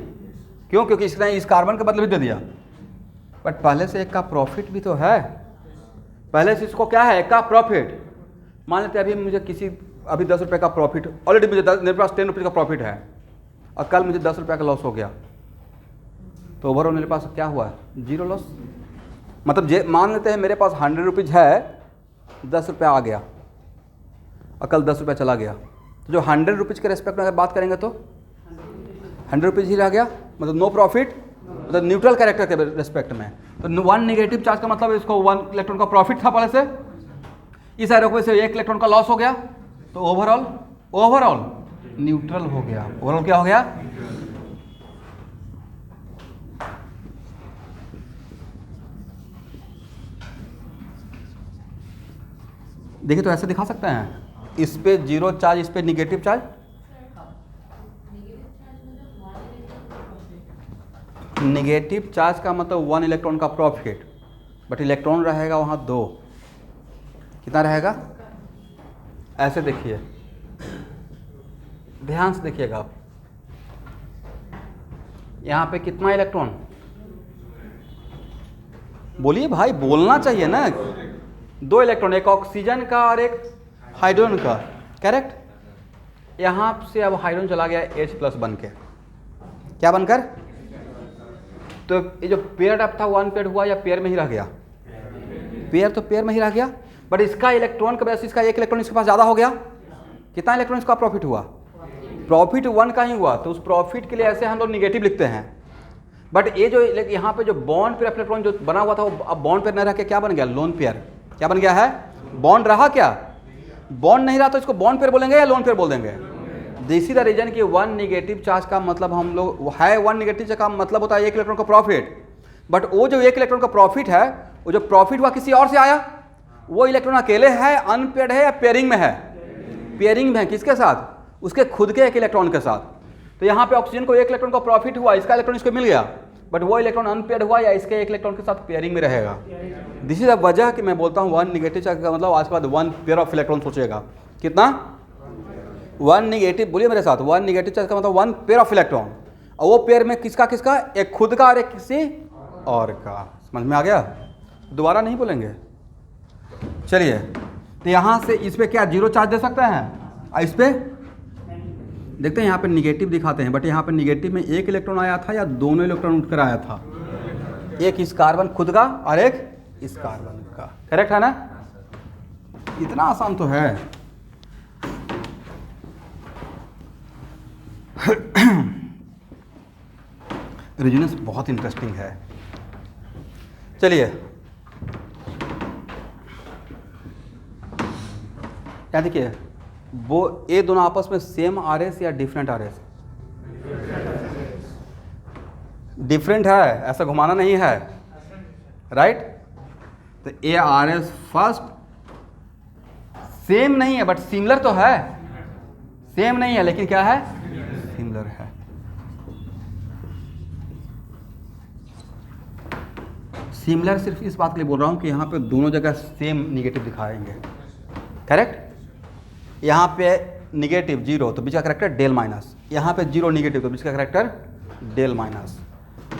क्यों, क्योंकि इसने इस कार्बन का बदले भी दे दिया, बट पहले से 1 का प्रॉफिट भी तो है, पहले से इसको क्या है, 1 का प्रॉफिट। मान लेते अभी मुझे अभी 10 रुपये का प्रॉफिट, ऑलरेडी मुझे मेरे पास 10 रुपये का प्रॉफिट है, और कल मुझे 10 रुपये का लॉस हो गया, तो ओवरऑल मेरे पास क्या हुआ, 0 लॉस। मतलब मान लेते हैं मेरे पास 100 रुपीज़ है, 10 रुपये आ गया और कल 10 रुपये चला गया, तो जो 100 रुपीज़ के रेस्पेक्ट में अगर बात करेंगे तो 100 रुपीज़ ही रह गया, मतलब नो प्रॉफिट, मतलब न्यूट्रल कैरेक्टर के रेस्पेक्ट में। तो 1 नेगेटिव चार्ज का मतलब इसको 1 इलेक्ट्रॉन का प्रॉफिट था पहले से, इस एरो को से 1 इलेक्ट्रॉन का लॉस हो गया, तो ओवरऑल न्यूट्रल हो गया। ओवरऑल क्या हो गया, देखिए तो ऐसे दिखा सकते हैं, इस पे 0 चार्ज, इस पे निगेटिव चार्ज। निगेटिव चार्ज का मतलब 1 इलेक्ट्रॉन का प्रॉफिट, बट इलेक्ट्रॉन रहेगा वहाँ 2, कितना रहेगा, ऐसे देखिए, ध्यान से देखिएगा आप, यहाँ पे कितना इलेक्ट्रॉन, बोलिए भाई, बोलना चाहिए ना, 2 इलेक्ट्रॉन, एक ऑक्सीजन का और एक हाइड्रोजन का, करेक्ट। यहाँ से अब हाइड्रोजन चला गया H+ बन के, क्या बनकर, तो ये जो पेयर अप था 1 पेयर हुआ या पेयर में ही रह गया, पेयर तो पेयर में ही रह गया, बट इसका इलेक्ट्रॉन की वजह से इसका 1 इलेक्ट्रॉन इसके पास ज़्यादा हो गया, कितना इलेक्ट्रॉन इसका प्रॉफिट हुआ, प्रॉफिट 1 का ही हुआ, तो उस प्रॉफिट के लिए ऐसे हम लोग निगेटिव लिखते हैं। बट ये जो यहाँ पे जो बॉन्ड पेयर इलेक्ट्रॉन जो बना हुआ था, वो अब बॉन्ड पेयर नहीं रह के क्या बन गया, लोन पेयर, क्या बन गया है, बॉन्ड रहा क्या, बॉन्ड नहीं रहा, तो इसको बॉन्ड पेयर बोलेंगे या लोन पेयर बोल देंगे। दिस इज द रीजन कि 1 नेगेटिव चार्ज का मतलब हम लोग है, 1 नेगेटिव चार्ज का मतलब होता है 1 इलेक्ट्रॉन का प्रॉफिट, बट वो जो 1 इलेक्ट्रॉन का प्रॉफिट है, वो जो प्रॉफिट हुआ किसी और से आया, वो इलेक्ट्रॉन अकेले है, अनपेयर्ड है या पेयरिंग में है, पेयरिंग में है, किसके साथ, उसके खुद के 1 इलेक्ट्रॉन के साथ। तो यहाँ पे ऑक्सीजन को 1 इलेक्ट्रॉन का प्रॉफिट हुआ, इसका इलेक्ट्रॉन इसको मिल गया, बट वो इलेक्ट्रॉन अनपेयर्ड हुआ या इसके 1 इलेक्ट्रॉन के साथ पेयरिंग में रहेगा। दिस इज द वजह कि मैं बोलता हूँ 1 नेगेटिव चार्ज का मतलब आज के बाद 1 पेयर ऑफ इलेक्ट्रॉन सोचेगा, कितना, 1 नेगेटिव, बोलिए मेरे साथ, 1 नेगेटिव चार्ज का मतलब 1 पेयर ऑफ इलेक्ट्रॉन, और वो पेयर में किसका किसका, एक खुद का और एक किसी और का। समझ में आ गया, दोबारा नहीं बोलेंगे। चलिए, तो यहाँ से इस पे क्या 0 चार्ज दे सकते हैं, और इस पे देखते हैं, यहाँ पे निगेटिव दिखाते हैं, बट यहाँ पे निगेटिव में 1 इलेक्ट्रॉन आया था या दोनों इलेक्ट्रॉन उठकर आया था, एक इस कार्बन खुद का और एक इस कार्बन का, करेक्ट है ना, इतना आसान तो है। रेजोनेंस बहुत इंटरेस्टिंग है। चलिए, क्या देखिए, वो ये दोनों आपस में सेम RS या डिफरेंट RS, डिफरेंट है, ऐसा घुमाना नहीं है, राइट। तो ये RS फर्स्ट सेम नहीं है, बट सिमिलर तो है, सेम नहीं है लेकिन क्या है, सिमिलर है। सिमिलर सिर्फ इस बात के लिए बोल रहा हूँ कि यहाँ पे दोनों जगह सेम निगेटिव दिखाएंगे, करेक्ट। यहाँ पे निगेटिव 0 तो बीच का करेक्टर डेल माइनस, यहाँ पे 0 निगेटिव तो बीच का करेक्टर डेल माइनस,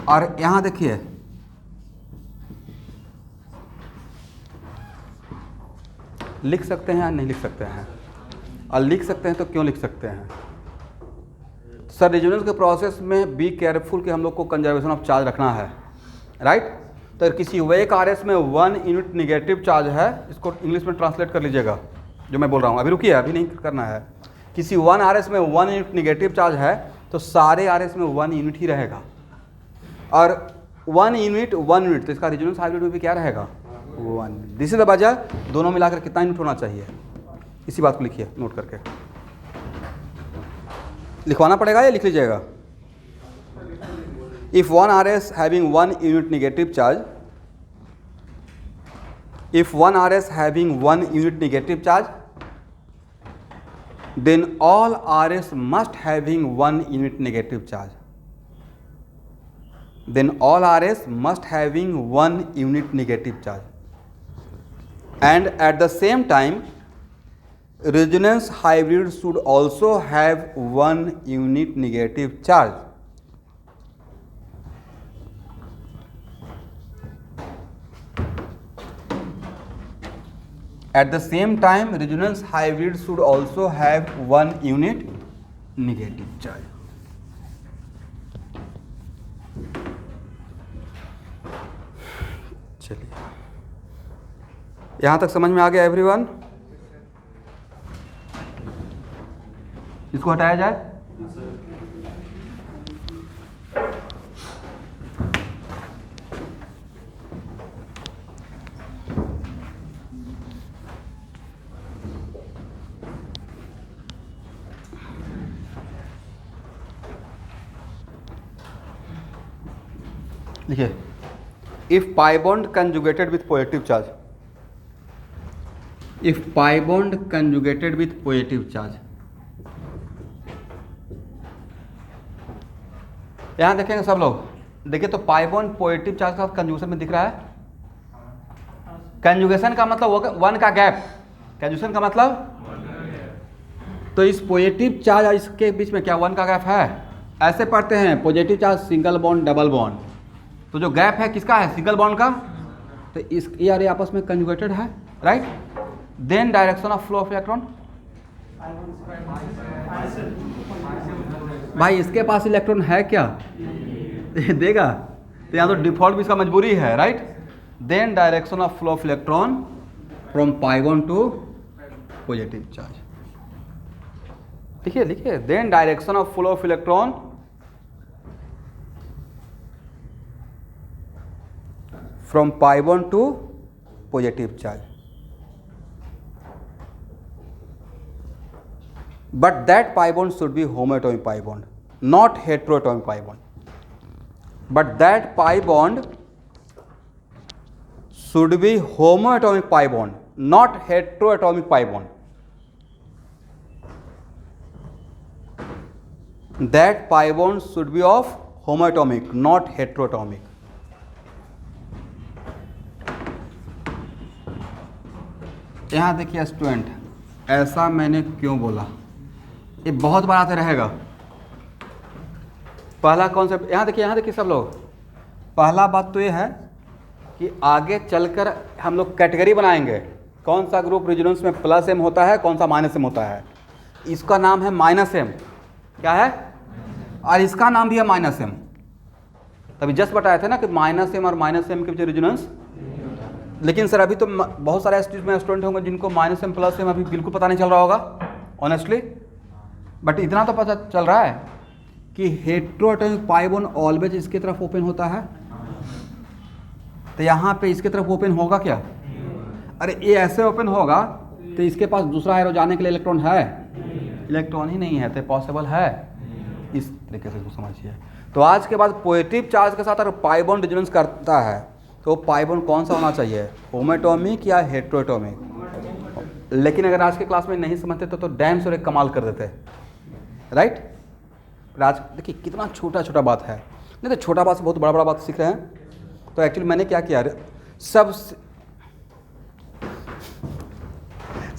और यहाँ देखिए लिख सकते हैं या नहीं लिख सकते हैं, और लिख सकते हैं तो क्यों लिख सकते हैं। सर रेजोनेंस के प्रोसेस में बी केयरफुल कि हम लोग को कंजर्वेशन ऑफ चार्ज रखना है, राइट। तो किसी वेक RS में 1 यूनिट निगेटिव चार्ज है, इसको इंग्लिश में ट्रांसलेट कर लीजिएगा जो मैं बोल रहा हूँ, अभी रुकिए, अभी नहीं करना है। किसी 1 RS में 1 यूनिट निगेटिव चार्ज है तो सारे RS में 1 यूनिट ही रहेगा, और 1 यूनिट तो इसका रेजोनेंस हाइब्रिड में भी क्या रहेगा, 1। दिस इज द वजह, दोनों मिलाकर कितना यूनिट होना चाहिए, इसी बात को लिखिए नोट करके। लिखवाना पड़ेगा या लिख लीजिएगा, If one RS having 1 unit negative charge, if one RS having 1 unit negative charge, then all RS must having 1 unit negative charge. Then all RS must having 1 unit negative charge. And at the same time, resonance hybrid should also have 1 unit negative charge. At the same time, resonance hybrid should also have 1 unit negative charge. चलिए, यहाँ तक समझ में आ गया everyone? इसको हटाया जाए। देखिए, if pi bond conjugated with positive charge, if pi bond conjugated with positive charge, यहां देखेंगे सब लोग, देखिए तो पाई बॉन्ड पॉजिटिव चार्ज का कंजुगेशन में दिख रहा है। कंजुगेशन का मतलब 1 का गैप, कंजुगेशन का मतलब, तो इस पॉजिटिव चार्ज और इसके बीच में क्या 1 का गैप है? ऐसे पढ़ते हैं, positive charge single bond double bond, तो जो गैप है किसका है? सिंगल बॉन्ड का। तो इस ये आपस में कंजुगेटेड है, right. Then direction of flow of electron, भाई इसके पास इलेक्ट्रॉन है क्या? देगा, तो यहाँ तो डिफॉल्ट भी इसका मजबूरी है, right. Then direction of flow of electron from pi bond to positive charge. देखिए देखिए, then direction of flow of electron from pi bond to positive charge, but that pi bond should be homoatomic pi bond, not heteroatomic pi bond. But that pi bond should be homoatomic pi bond, not heteroatomic pi bond. That pi bond should be of homoatomic, not heteroatomic. यहाँ देखिए student, ऐसा मैंने क्यों बोला, ये बहुत बार आते रहेगा। पहला कॉन्सेप्ट यहाँ देखिए सब लोग, पहला बात तो ये है कि आगे चलकर हम लोग कैटेगरी बनाएंगे, कौन सा ग्रुप रेजोनेंस में प्लस एम होता है, कौन सा माइनस एम होता है। इसका नाम है माइनस एम, क्या है, और इसका नाम भी है माइनस एम। तभी जस्ट बताया था ना कि माइनस एम और माइनस एम के बीच रेजोनेंस। लेकिन सर अभी तो बहुत सारे स्टूडेंट होंगे जिनको माइनस एम प्लस एम अभी बिल्कुल पता नहीं चल रहा होगा ऑनेस्टली, बट इतना तो पता चल रहा है कि हेटेरोएटॉमिक पाई बॉन्ड ऑलवेज इसके तरफ ओपन होता है। तो यहाँ पे इसके तरफ ओपन होगा क्या? अरे ये ऐसे ओपन होगा तो इसके पास दूसरा एरो जाने के लिए इलेक्ट्रॉन है? इलेक्ट्रॉन ही नहीं है, तो पॉसिबल है। इस तरीके से इसको समझिए। तो आज के बाद पॉजिटिव चार्ज के साथ अगर पाई बॉन्ड रेजोनेंस करता है तो पाई बॉन्ड कौन सा होना चाहिए, होमोएटॉमिक या हेटेरोएटॉमिक। लेकिन अगर आज के क्लास में नहीं समझते तो डैम से एक कमाल कर देते, राइट। आज देखिए कितना छोटा छोटा बात है, नहीं तो छोटा बात से बहुत बड़ा बड़ा बात सीख रहे हैं। तो एक्चुअली मैंने क्या किया,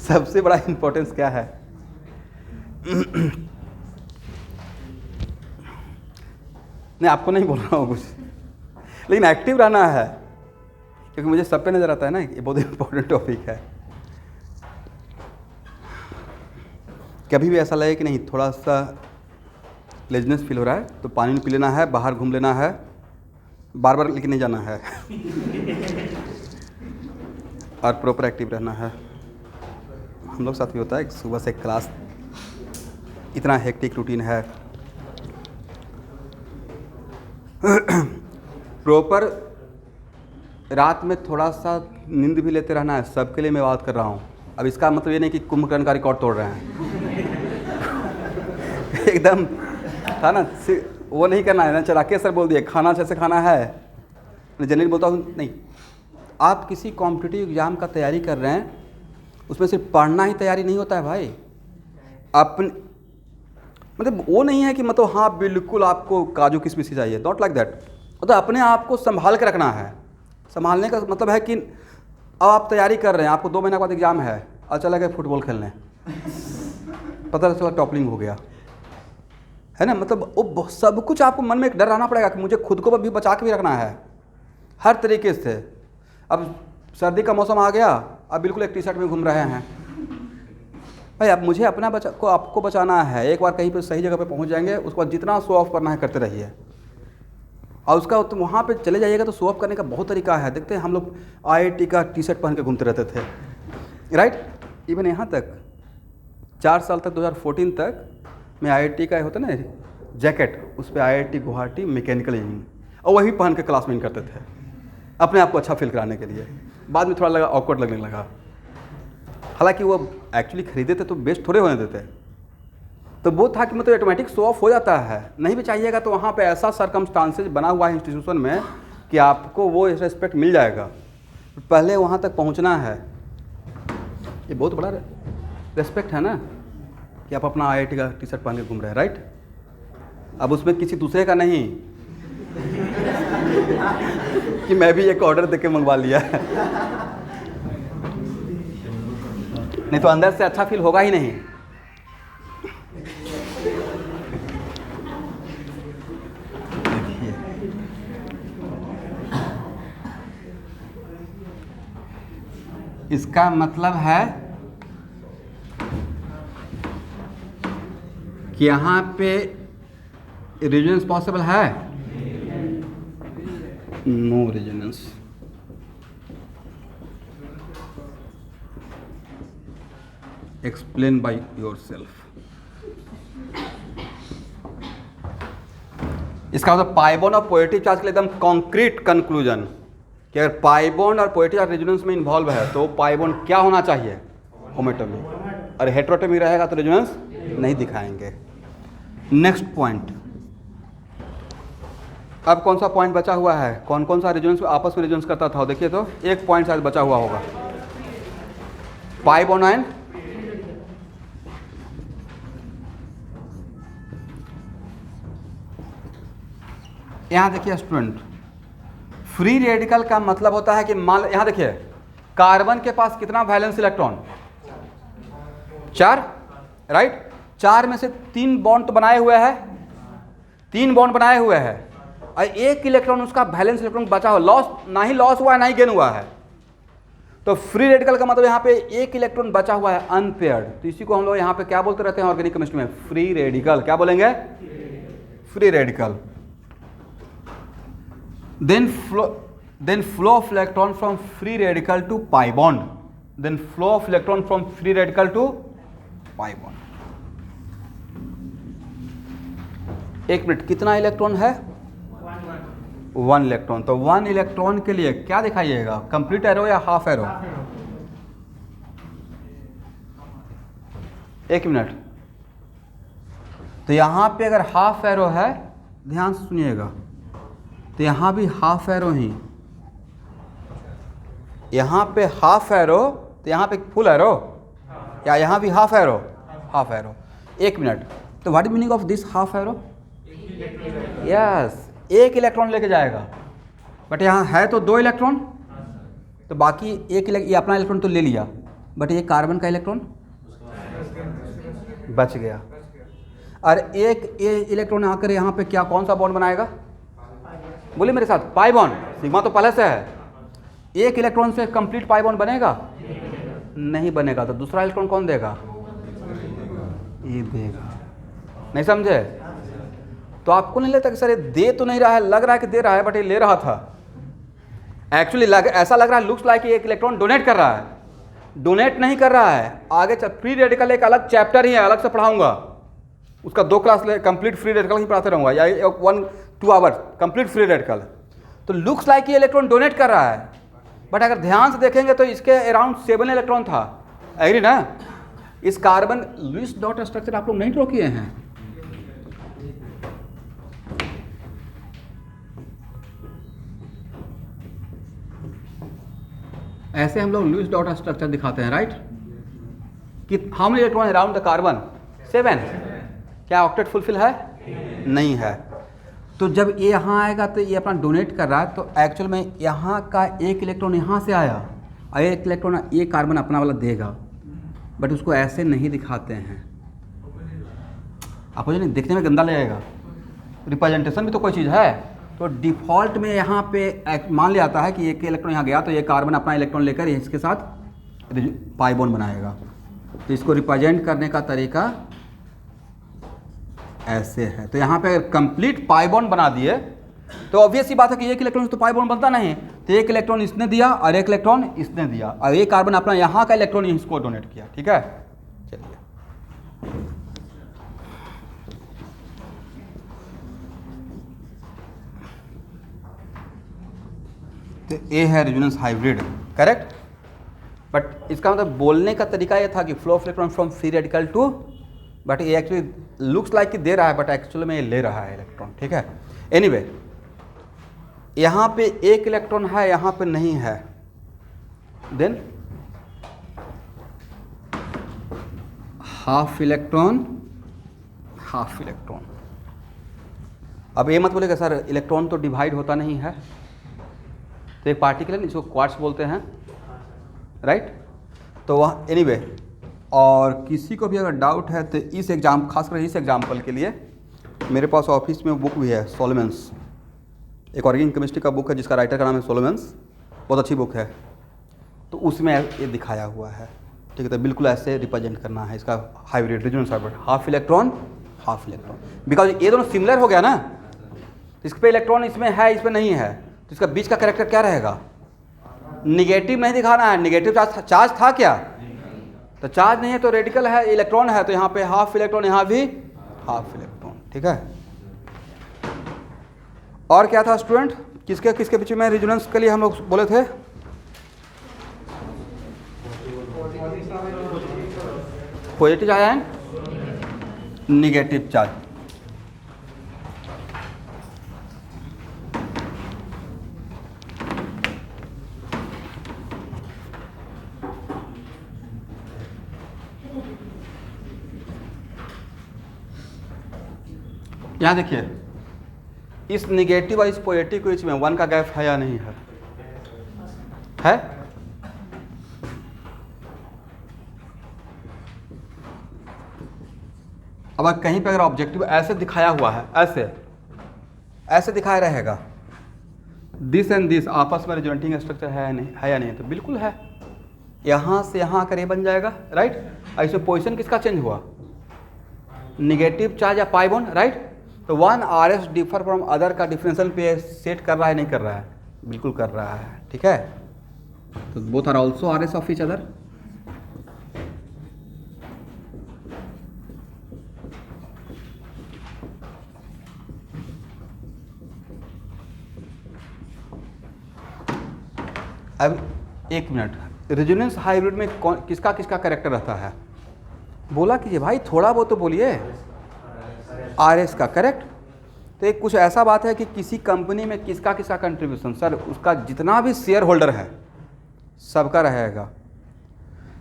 सबसे बड़ा इंपॉर्टेंस क्या है नहीं आपको नहीं बोल रहा हूँ कुछ, लेकिन एक्टिव रहना है, क्योंकि मुझे सब पे नजर आता है ना, ये बहुत इंपॉर्टेंट टॉपिक है। कभी भी ऐसा लगे कि नहीं थोड़ा सा लेजनेस फील हो रहा है तो पानी पी लेना है, बाहर घूम लेना है, बार बार लेके नहीं जाना है और प्रॉपर एक्टिव रहना है। हम लोग साथ भी होता है, सुबह से क्लास इतना हेक्टिक रूटीन है, प्रॉपर रात में थोड़ा सा नींद भी लेते रहना है, सबके लिए मैं बात कर रहा हूँ। अब इसका मतलब ये नहीं कि कुंभकर्ण का रिकॉर्ड तोड़ रहे हैं एकदम था ना, वो नहीं करना है ना। चलाके सर बोल दिए खाना जैसे खाना है, मैं जनरली बोलता हूँ नहीं। आप किसी कॉम्पिटिटिव एग्ज़ाम का तैयारी कर रहे हैं, उसमें सिर्फ पढ़ना ही तैयारी नहीं होता है भाई। अपन मतलब वो नहीं है कि मतलब हाँ बिल्कुल आपको काजू किशमिश ही चाहिए, नॉट लाइक दैट। मतलब अपने आप को संभाल के रखना है। संभालने का मतलब है कि अब आप तैयारी कर रहे हैं, आपको 2 महीने बाद एग्ज़ाम है और चला गया फुटबॉल खेलने, पता चला टॉपलिंग हो गया, है ना। मतलब वो सब कुछ आपको मन में एक डर रहना पड़ेगा कि मुझे खुद को भी बचा के भी रखना है हर तरीके से। अब सर्दी का मौसम आ गया, अब बिल्कुल एक टी शर्ट में घूम रहे हैं भाई। अब मुझे अपना आपको बचाना है। एक बार कहीं पे सही जगह पे पहुंच जाएंगे, उसके बाद जितना शो ऑफ करना है करते रहिए। और उसका तो वहाँ पे चले जाइएगा तो शो ऑफ करने का बहुत तरीका है। देखते हैं हम लोग IIT का टी शर्ट पहन के घूमते रहते थे, राइट। इवन यहाँ तक 4 साल तक 2014 तक मैं IIT का होता ना जैकेट, उस पर IIT गुवाहाटी मैकेनिकल इंजीनियरिंग, और वही पहन के क्लास में करते थे अपने आप को अच्छा फील कराने के लिए। बाद में थोड़ा लगा ऑकवर्ड लगने लगा। हालांकि वो एक्चुअली खरीदे थे तो बेस्ट थोड़े होने देते। तो वो था कि मतलब ऑटोमेटिक शो ऑफ हो जाता है। नहीं भी चाहिएगा तो वहाँ पे ऐसा सरकमस्टांसेज बना हुआ है इंस्टीट्यूशन में कि आपको वो रेस्पेक्ट मिल जाएगा। पहले वहाँ तक पहुँचना है। ये बहुत बड़ा रेस्पेक्ट है ना कि आप अपना IIT का टी शर्ट पहन के घूम रहे हैं, राइट। अब उसमें किसी दूसरे का नहीं कि मैं भी एक ऑर्डर देके मंगवा लिया नहीं तो अंदर से अच्छा फील होगा ही नहीं। इसका मतलब है कि यहाँ पे रेजोनेंस पॉसिबल है, no resonance. Explain by yourself. इसका मतलब पाई बॉन्ड और पॉजिटिव चार्ज के लिए एकदम कॉन्क्रीट कंक्लूजन कि अगर पाई बॉन्ड और पॉजिटिव चार्ज रेजोनेंस में इन्वॉल्व है तो पाई बॉन्ड क्या होना चाहिए, होमोटोमी। और हेटेरोटोमी रहेगा तो रेजोनेंस नहीं दिखाएंगे। नेक्स्ट पॉइंट, अब कौन सा पॉइंट बचा हुआ है, कौन कौन सा रेजोनेंस आपस में रेजोनेंस करता था, देखिए तो एक पॉइंट शायद बचा हुआ होगा, पाई बॉन्ड एंड यहाँ देखिए स्टूडेंट, फ्री रेडिकल का मतलब होता है कि मान यहाँ देखिए कार्बन के पास कितना वैलेंस इलेक्ट्रॉन, 4, राइट। 4 में से 3 बॉन्ड तो बनाए हुए हैं, 3 बॉन्ड बनाए हुए हैं और 1 इलेक्ट्रॉन उसका वैलेंस इलेक्ट्रॉन बचा हुआ, लॉस ना ही लॉस हुआ है ना ही गेन हुआ है। तो फ्री रेडिकल का मतलब यहाँ पे 1 इलेक्ट्रॉन बचा हुआ है अनपेयर्ड, तो इसी को हम लोग यहाँ पे क्या बोलते रहते हैं ऑर्गेनिक केमिस्ट्री में, फ्री रेडिकल। क्या बोलेंगे, free radical. then flow of electron from free radical to pi bond, then flow of electron from free radical to pi bond। 1 minute, कितना इलेक्ट्रॉन है, 1 इलेक्ट्रॉन। तो 1 इलेक्ट्रॉन के लिए क्या दिखाइएगा, कंप्लीट एरो या हाफ एरो, 1 मिनट। तो यहाँ पे अगर हाफ एरो है, ध्यान से सुनिएगा, तो यहाँ भी हाफ एरो ही, यहाँ पे हाफ एरो, तो यहाँ पे फुल एरो, या यहाँ भी half arrow, half arrow. 1 minute, तो what is meaning of this half arrow, yes 1 electron लेके जाएगा, बट यहाँ है तो 2 इलेक्ट्रॉन, तो बाकी ये अपना इलेक्ट्रॉन तो ले लिया, बट ये कार्बन का इलेक्ट्रॉन बच गया। और एक इलेक्ट्रॉन आकर यहाँ पे क्या कौन सा बॉन्ड बनाएगा, बोलिए मेरे साथ, पाई बॉन्ड। सिग्मा तो पहले से है, 1 इलेक्ट्रॉन से कंप्लीट पाई बॉन्ड बनेगा नहीं बनेगा, तो दूसरा इलेक्ट्रॉन कौन देगा, ये देगा। नहीं समझे? तो आपको नहीं लगता कि सर ये दे तो नहीं रहा है, लग रहा है कि दे रहा है, बट ये ले रहा था। एक्चुअली ऐसा लग रहा है, लुक्स लाइक कि 1 इलेक्ट्रॉन डोनेट कर रहा है, डोनेट नहीं कर रहा है। आगे फ्री रेडिकल एक अलग चैप्टर ही है, अलग से पढ़ाऊंगा, उसका 2 क्लास कंप्लीट फ्री रेडिकल ही पढ़ाते रहूंगा, या 1-2 आवर कंप्लीट फ्री रेडिकल। तो लुक्स लाइक ये इलेक्ट्रॉन डोनेट कर रहा है, बट अगर ध्यान से देखेंगे तो इसके अराउंड 7 इलेक्ट्रॉन था, एग्री ना। इस कार्बन लुईस डॉट स्ट्रक्चर आप लोग नहीं ड्रॉ किए हैं, ऐसे हम लोग लुईस डॉट स्ट्रक्चर दिखाते हैं, राइट? कि how many electron around the carbon? 7। क्या ऑक्टेट फुलफिल है? नहीं है। तो जब ये यहाँ आएगा तो ये अपना डोनेट कर रहा है, तो एक्चुअल में यहाँ का एक इलेक्ट्रॉन यहाँ से आया और एक इलेक्ट्रॉन ये कार्बन अपना वाला देगा, बट उसको ऐसे नहीं दिखाते हैं। आपको नहीं दिखने में गंदा लगेगा, रिप्रेजेंटेशन भी तो कोई चीज़ है। तो डिफ़ॉल्ट में यहाँ पे मान लिया जाता है कि एक इलेक्ट्रॉन यहाँ गया तो ये कार्बन अपना इलेक्ट्रॉन लेकर इसके साथ पाई बॉन्ड बनाएगा। तो इसको रिप्रेजेंट करने का तरीका ऐसे है। तो यहाँ पे अगर कंप्लीट पाई बॉन्ड बना दिए तो ऑब्वियस सी बात है कि एक इलेक्ट्रॉन तो पाई बॉन्ड बनता नहीं। तो एक इलेक्ट्रॉन इसने दिया और एक इलेक्ट्रॉन इसने दिया और एक कार्बन अपना यहाँ का इलेक्ट्रॉन इसको डोनेट किया। ठीक है, चलिए तो ये है रेजोनेंस हाइब्रिड, करेक्ट। बट इसका मतलब बोलने का तरीका ये था कि flow of electron from free radical to, but ये एक्चुअली लुक्स लाइक कि दे रहा है, बट एक्चुअली में ये ले रहा है इलेक्ट्रॉन। ठीक है, एनीवे यहाँ पे एक इलेक्ट्रॉन है, यहाँ पे नहीं है, than half electron half electron. अब ये मत बोलेगा सर इलेक्ट्रॉन तो डिवाइड होता नहीं है। तो एक पार्टिकल है जिसको क्वार्ट्स बोलते हैं, राइट? तो वह एनीवे और किसी को भी अगर डाउट है तो इस एग्जाम, खासकर इस एग्जाम्पल के लिए मेरे पास ऑफिस में बुक भी है, सोलोमेंस, एक ऑर्गेनिक केमिस्ट्री का बुक है जिसका राइटर का नाम है सोलोमेंस, बहुत अच्छी बुक है। तो उसमें ये दिखाया हुआ है। ठीक है, तो बिल्कुल ऐसे रिप्रेजेंट करना है इसका hybrid resonance hybrid, half electron half electron, because ये दोनों सिमिलर हो गया ना। इस पे इलेक्ट्रॉन इसमें है, इसमें नहीं है, तो इसका बीच का कैरेक्टर क्या रहेगा? निगेटिव नहीं दिखाना है। निगेटिव चार्ज था क्या? तो चार्ज नहीं है तो रेडिकल है, इलेक्ट्रॉन है, तो यहाँ पे हाफ इलेक्ट्रॉन, यहाँ भी हाफ इलेक्ट्रॉन। ठीक है, और क्या था स्टूडेंट? किसके किसके बीच में रेजोनेंस के लिए हम लोग बोले थे? Positive charge and negative charge. यहाँ देखिए, इस निगेटिव और इस पॉजिटिव के बीच में 1 का गैप है या नहीं है? है? अब कहीं पे अगर ऑब्जेक्टिव ऐसे दिखाया हुआ है, ऐसे दिखाया रहेगा, दिस एंड दिस आपस में रेजोनेटिंग स्ट्रक्चर है या नहीं? तो बिल्कुल है। यहाँ से यहाँ आकर ये बन जाएगा, राइट? और इसमें पोजिशन किसका चेंज हुआ? निगेटिव चार्ज या पाई बॉन्ड, राइट? तो 1 RS डिफर फ्रॉम अदर का डिफरेंशियल पे सेट कर रहा है, नहीं कर रहा है? बिल्कुल कर रहा है। ठीक है, तो both are also RS of each other. अब एक मिनट, रेजोनेंस हाइब्रिड में कौन किसका किसका कैरेक्टर रहता है? बोला कीजिए भाई, थोड़ा बहुत तो बोलिए। RS का, करेक्ट। तो एक कुछ ऐसा बात है कि किसी कंपनी में किसका किसका कंट्रीब्यूशन, सर उसका जितना भी शेयर होल्डर है सबका रहेगा।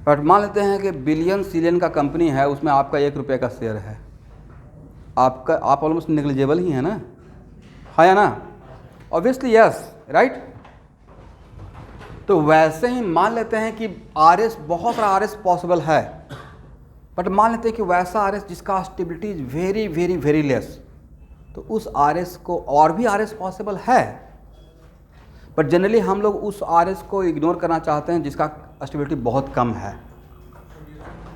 बट मान लेते हैं कि बिलियन सिलियन का कंपनी है, उसमें आपका 1 रुपये का शेयर है, आप ऑलमोस्ट नेग्लिजिबल ही है ना, है या ना? Obviously yes, right? तो वैसे ही मान लेते हैं कि RS, बहुत सारा RS पॉसिबल है, बट मान लेते हैं कि वैसा RS जिसका stability is very very very less, तो उस RS को, और भी RS पॉसिबल है, बट जनरली हम लोग उस RS को इग्नोर करना चाहते हैं जिसका स्टेबिलिटी बहुत कम है।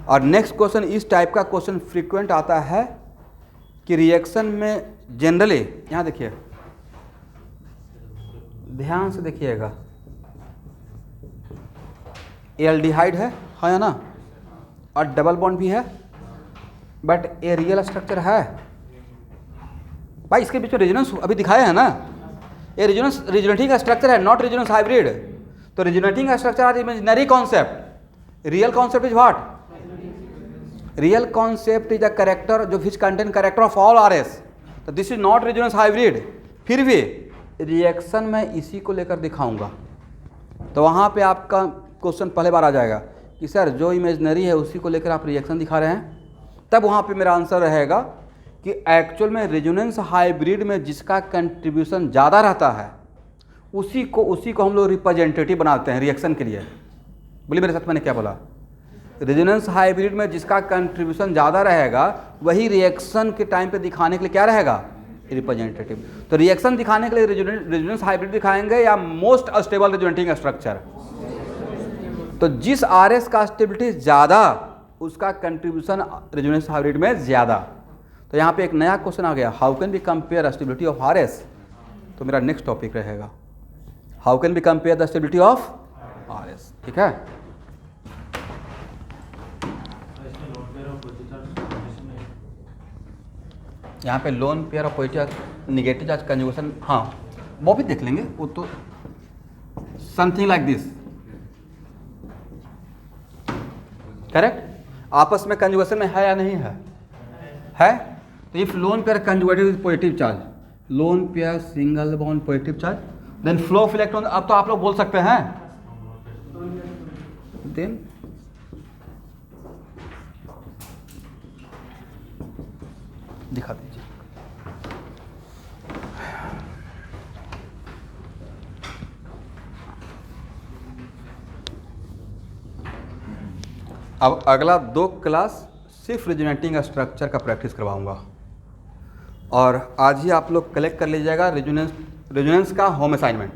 और नेक्स्ट क्वेश्चन, इस टाइप का क्वेश्चन फ्रीक्वेंट आता है कि रिएक्शन में जनरली, यहाँ देखिए, ध्यान से देखिएगा, एल्डिहाइड है या ना, और डबल बॉन्ड भी है, बट ये रियल स्ट्रक्चर है भाई। इसके बीच में रेजोनेंस अभी दिखाया है ना, ये रेजोनेटिंग स्ट्रक्चर है, नॉट रेजोनेंस हाइब्रिड। तो resonating structure are imaginary concept, real concept is what? Real concept is a character जो which contain character of all RS। तो this is not resonance hybrid. फिर भी रिएक्शन में इसी को लेकर दिखाऊंगा, तो वहाँ पे आपका क्वेश्चन पहले बार आ जाएगा कि सर जो इमेजनरी है उसी को लेकर आप रिएक्शन दिखा रहे हैं, तब वहाँ पे मेरा आंसर रहेगा कि एक्चुअल में रेजोनेंस हाइब्रिड में जिसका कंट्रीब्यूशन ज़्यादा रहता है उसी को हम लोग रिप्रेजेंटेटिव बनाते हैं रिएक्शन के लिए। बोलिए मेरे साथ मैंने क्या बोला? रेजोनेंस हाइब्रिड में जिसका कंट्रीब्यूशन ज़्यादा रहेगा वही रिएक्शन के टाइम पे दिखाने के लिए क्या रहेगा? रिप्रेजेंटेटिव। तो रिएक्शन दिखाने के लिए रेजोनेंस हाइब्रिड दिखाएंगे या मोस्ट स्टेबल रेजोनेटिंग स्ट्रक्चर? तो जिस आरएस का स्टेबिलिटी ज़्यादा उसका कंट्रीब्यूशन रेजोनेंस हाइब्रिड में ज़्यादा। तो यहाँ पे एक नया क्वेश्चन आ गया, how can we compare stability of RS? तो मेरा नेक्स्ट टॉपिक रहेगा how can we compare the stability of RS. ठीक है, यहाँ पे लोन पेयर और पॉजिटिव निगेटिव चार्ज कंजुगेशन, हाँ वो भी देख लेंगे, वो तो समथिंग लाइक दिस, करेक्ट। आपस में कंजुगेशन में है या नहीं है? है। तो if lone pair conjugated with positive charge, lone pair single bond positive charge, then flow of electron, अब तो आप लोग बोल सकते हैं, देन दिखा दीजिए। अब अगला 2 क्लास सिर्फ रेजोनेटिंग स्ट्रक्चर का प्रैक्टिस करवाऊंगा, और आज ही आप लोग कलेक्ट कर लीजिएगा रेजोनेंस का होम असाइनमेंट,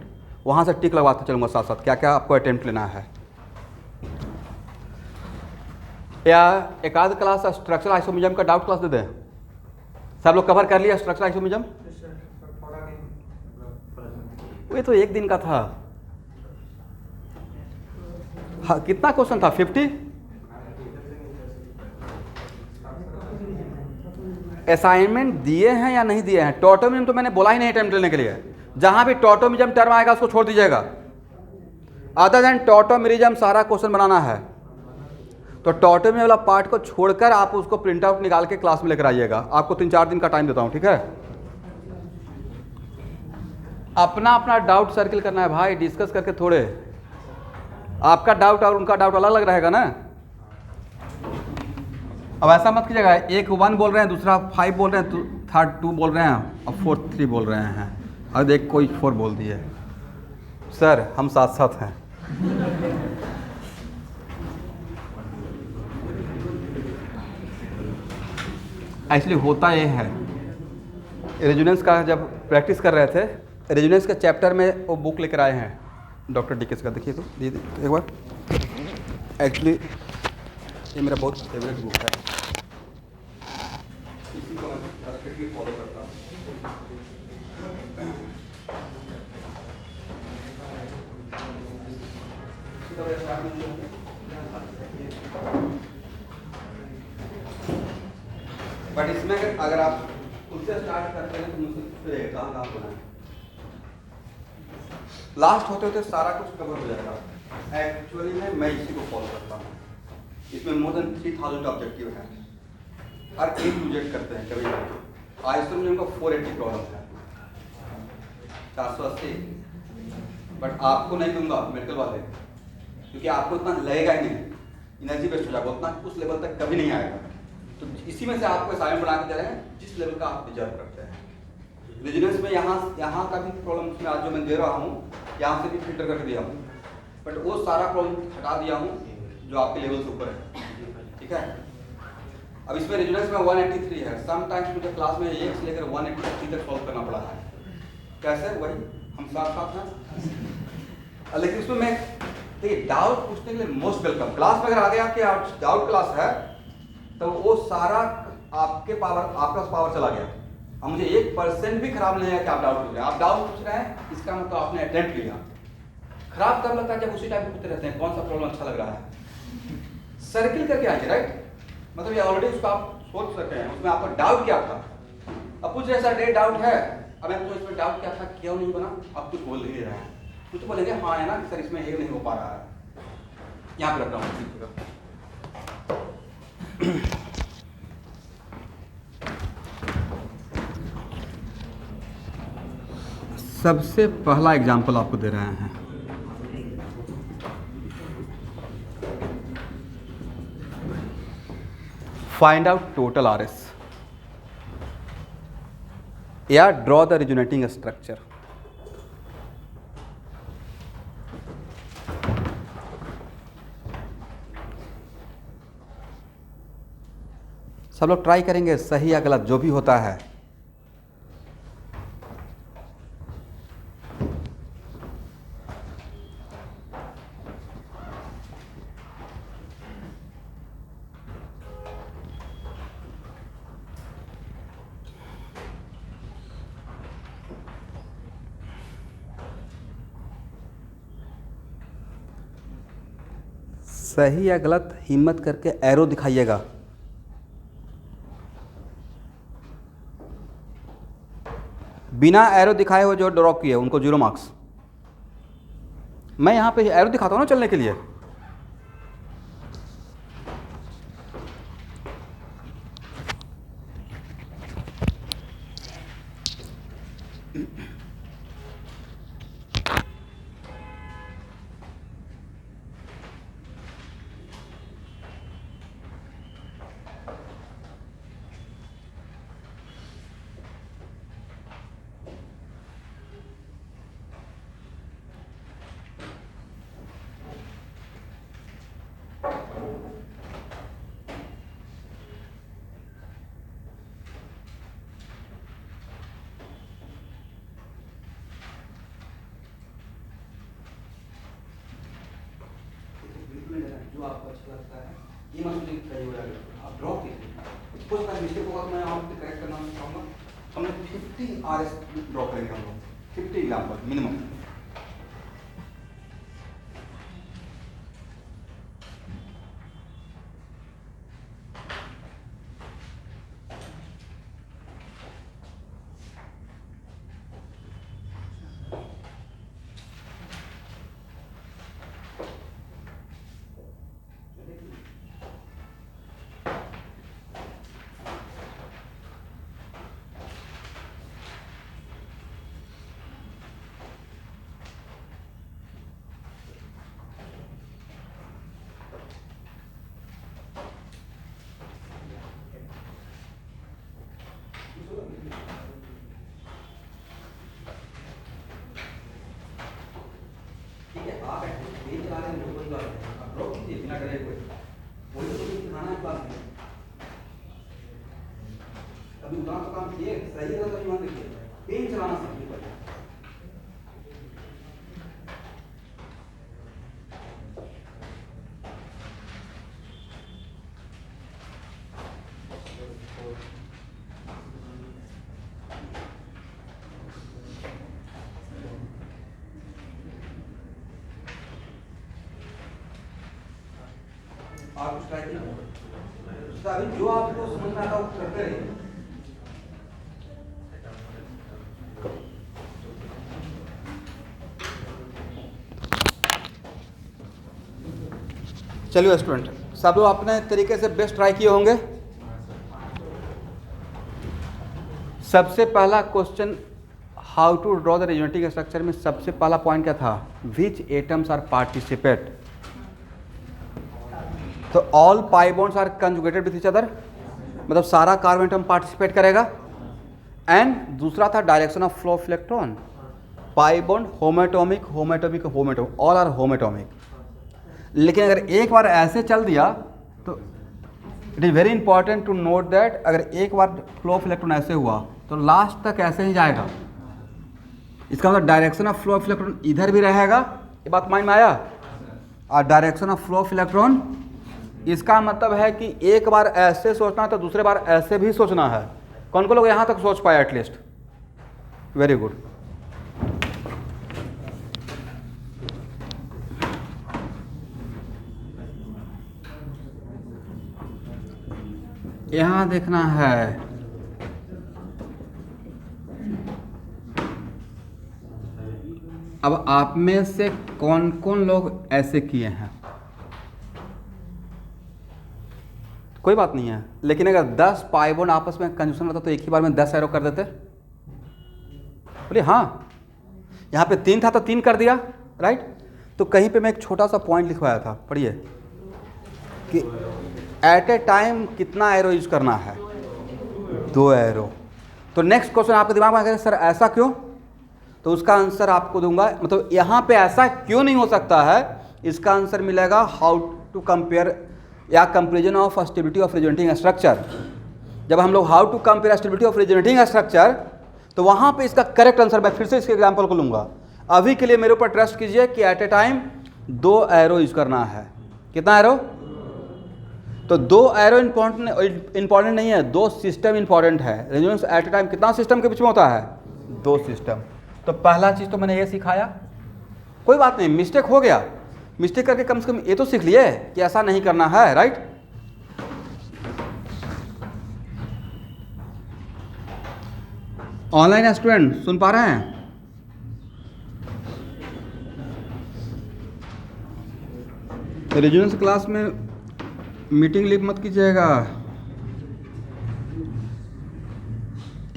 वहाँ से टिक लगवाते चलूँगा साथ साथ क्या क्या आपको अटेम्प्ट लेना है। या एक आध क्लास स्ट्रक्चरल आइसोमेरिज्म का डाउट क्लास दे दें? सब लोग कवर कर लिया स्ट्रक्चरल आइसोमेरिज्म? ये तो एक दिन का था। हाँ, कितना क्वेश्चन था? 50? असाइनमेंट दिए हैं या नहीं दिए हैं? टॉटोमिज्म तो मैंने बोला ही नहीं अटेम्प्ट लेने के लिए, जहां भी टॉटोमिज्म टर्म आएगा उसको छोड़ दीजिएगा। अदर देन टॉटोमिज्म सारा क्वेश्चन बनाना है, तो टॉटोमिज्म वाला पार्ट को छोड़कर आप उसको प्रिंट आउट निकाल के क्लास में लेकर आइएगा। आपको 3-4 दिन का टाइम देता हूं, ठीक है? अपना अपना डाउट सर्किल करना है भाई, डिस्कस करके थोड़े। आपका डाउट और उनका डाउट अलग अलग रहेगा ना। अब ऐसा मत कीजिएगा, एक 1 बोल रहे हैं, दूसरा 5 बोल रहे हैं, थर्ड 2 बोल रहे हैं, और फोर्थ 3 बोल रहे हैं, और देख कोई 4 बोल दिए। सर हम साथ साथ हैं। एक्चुअली होता ये है, रेजोनेंस का जब प्रैक्टिस कर रहे थे, रेजोनेंस के चैप्टर में वो बुक लेकर आए हैं डॉक्टर डीकेस का, देखिए तो एक बार। एक्चुअली ये मेरा बहुत फेवरेट बुक है, इसी को मैं स्ट्रिक्टली फॉलो करता हूँ। बट इसमें अगर आप उससे स्टार्ट करते हैं तो मुझसे कहाँ होना है, लास्ट होते होते सारा कुछ कवर हो जाएगा। एक्चुअली में मैं इसी को फॉलो करता हूँ। इसमें मोर देन 3000 ऑब्जेक्टिव है, हर एक रिजेक्ट करते हैं कभी कभी। आइसोमेरिज्म का 480 प्रॉब्लम है, 480, बट आपको नहीं दूंगा मेडिकल वाले, क्योंकि आपको उतना लगेगा ही नहीं, एनर्जी वेस्ट हो जाएगा, उतना उस लेवल तक कभी नहीं आएगा। तो इसी में से आपको असाइनमेंट बना के दे रहे हैं जिस लेवल का आप डिजर्व करते हैं। रेजोनेंस में यहाँ का भी प्रॉब्लम इसमें आज जो मैं दे रहा हूँ, यहाँ से भी फिल्टर करके दिया हूँ, बट वो सारा प्रॉब्लम हटा दिया हूँ जो आपके लेवल से ऊपर है, ठीक है? अब इसमें रेजोनेंस में 183 है, समटाइम्स मुझे क्लास में 1 से लेकर 183 तक सॉल्व करना पड़ा है। कैसे? वही हम साथ साथ हैं। लेकिन इसमें मैं देखिए डाउट पूछने के लिए मोस्ट वेलकम। क्लास में अगर आ गया कि डाउट क्लास है तो वो सारा आपके पावर, आपका पावर चला गया। अब मुझे 1% भी खराब नहीं है कि आप डाउट पूछ रहे हैं। आप डाउट पूछ रहे हैं, इसका मतलब आपने अटेम्प्ट किया। खराब तब लगता है जब उसी टाइम पे पूछते रहते हैं कौन सा प्रॉब्लम अच्छा लग रहा है। सर्किल करके आइए, राइट? मतलब ये ऑलरेडी उसको आप सोच सकते हैं, उसमें आपका डाउट क्या था। अब पूछ रहे सर डाउट है, अब मैं तो इसमें डाउट क्या था, क्यों नहीं बना, अब कुछ बोल नहीं रहे हैं, कुछ बोलेंगे हाँ है ना सर इसमें ये नहीं हो पा रहा है। यहाँ पे रख रहा हूँ। सबसे पहला एग्जाम्पल आपको दे रहे हैं। Find out total R S या ड्रॉ द रिजोनेटिंग स्ट्रक्चर। सब लोग ट्राई करेंगे, सही या गलत जो भी होता है। सही या गलत हिम्मत करके एरो दिखाइएगा। बिना एरो दिखाए हुए जो ड्रॉप किए उनको 0 मार्क्स। मैं यहाँ पे एरो दिखाता हूँ ना चलने के लिए। जो आपको अच्छा लगता है ये मत सोचिए सही हो जाएगा, आप ड्रॉप कीजिए। कुछ का मिस्टेक होगा तो मैं आपको करेक्ट करना चाहूँगा। हमने 50 आरएस ड्रॉ करेंगे हम लोग, 50 एग्जाम्पल मिनिमम। ठीक है, आप पेज चला रहे हैं कोई बात नहीं, आप ड्रॉप कीजिए बिना डरे हुए। वही तो दिखाना है बात में। अभी उदाहरण तो काम किए, सही है तो मान देखिए पेज चलाना सीखिए पहले। आप कुछ ट्राई कीजिए, अभी जो आपको समझ में आता है वो करते रहिए। चलिए स्टूडेंट, सब लोग अपने तरीके से बेस्ट ट्राई किए होंगे। सबसे पहला question how to draw the resonating structure में सबसे पहला पॉइंट क्या था? Which atoms are participate. तो all pi bonds are conjugated with each other, मतलब सारा कार्बन एटम पार्टिसिपेट करेगा। एंड दूसरा था direction of flow of electron. Pi bond homoatomic homoatomic homoatomic, all are homoatomic. लेकिन अगर एक बार ऐसे चल दिया तो it is very important to note that अगर एक बार फ्लो ऑफ इलेक्ट्रॉन ऐसे हुआ तो लास्ट तक ऐसे ही जाएगा। इसका मतलब direction of flow of electron इधर भी रहेगा, ये बात माइंड में आया? और direction of flow of electron, इसका मतलब है कि एक बार ऐसे सोचना है तो दूसरे बार ऐसे भी सोचना है। कौन कौन लोग यहाँ तक सोच पाए एटलीस्ट? Very good. यहाँ देखना है अब आप में से कौन कौन लोग ऐसे किए हैं। कोई बात नहीं है, लेकिन अगर 10 पाई बॉन्ड आपस में कंजूशन रहता तो एक ही बार में 10 एरो कर देते। बोलिए हाँ, यहाँ पे 3 था तो 3 कर दिया, राइट। तो कहीं पे मैं एक छोटा सा पॉइंट लिखवाया था, पढ़िए कि एट ए टाइम कितना एरो यूज करना है? 2 एरो। तो नेक्स्ट क्वेश्चन आपके दिमाग में आ गया, सर ऐसा क्यों? तो उसका आंसर आपको दूंगा, मतलब यहाँ पे ऐसा क्यों नहीं हो सकता है, इसका आंसर मिलेगा हाउ टू कंपेयर या comparison of stability of resonating structure. जब हम लोग how to compare stability of resonating structure, तो वहाँ पे इसका करेक्ट आंसर, मैं फिर से इसके एग्जाम्पल को लूँगा। अभी के लिए मेरे ऊपर ट्रस्ट कीजिए कि at a time 2 arrow use करना है। कितना एरो? तो 2 एरो इंपॉर्टेंट नहीं है, 2 सिस्टम इंपॉर्टेंट है। रेजोनेंस एट ए टाइम कितना सिस्टम के बीच में होता है? 2 सिस्टम। तो पहला चीज़ तो मैंने ये सिखाया, कोई बात नहीं, मिस्टेक हो गया, मिस्टेक करके कम से कम ये तो सीख लिए कि ऐसा नहीं करना है, राइट? ऑनलाइन स्टूडेंट सुन पा रहे हैं? रेजोनेंस क्लास में मीटिंग लीव मत कीजिएगा।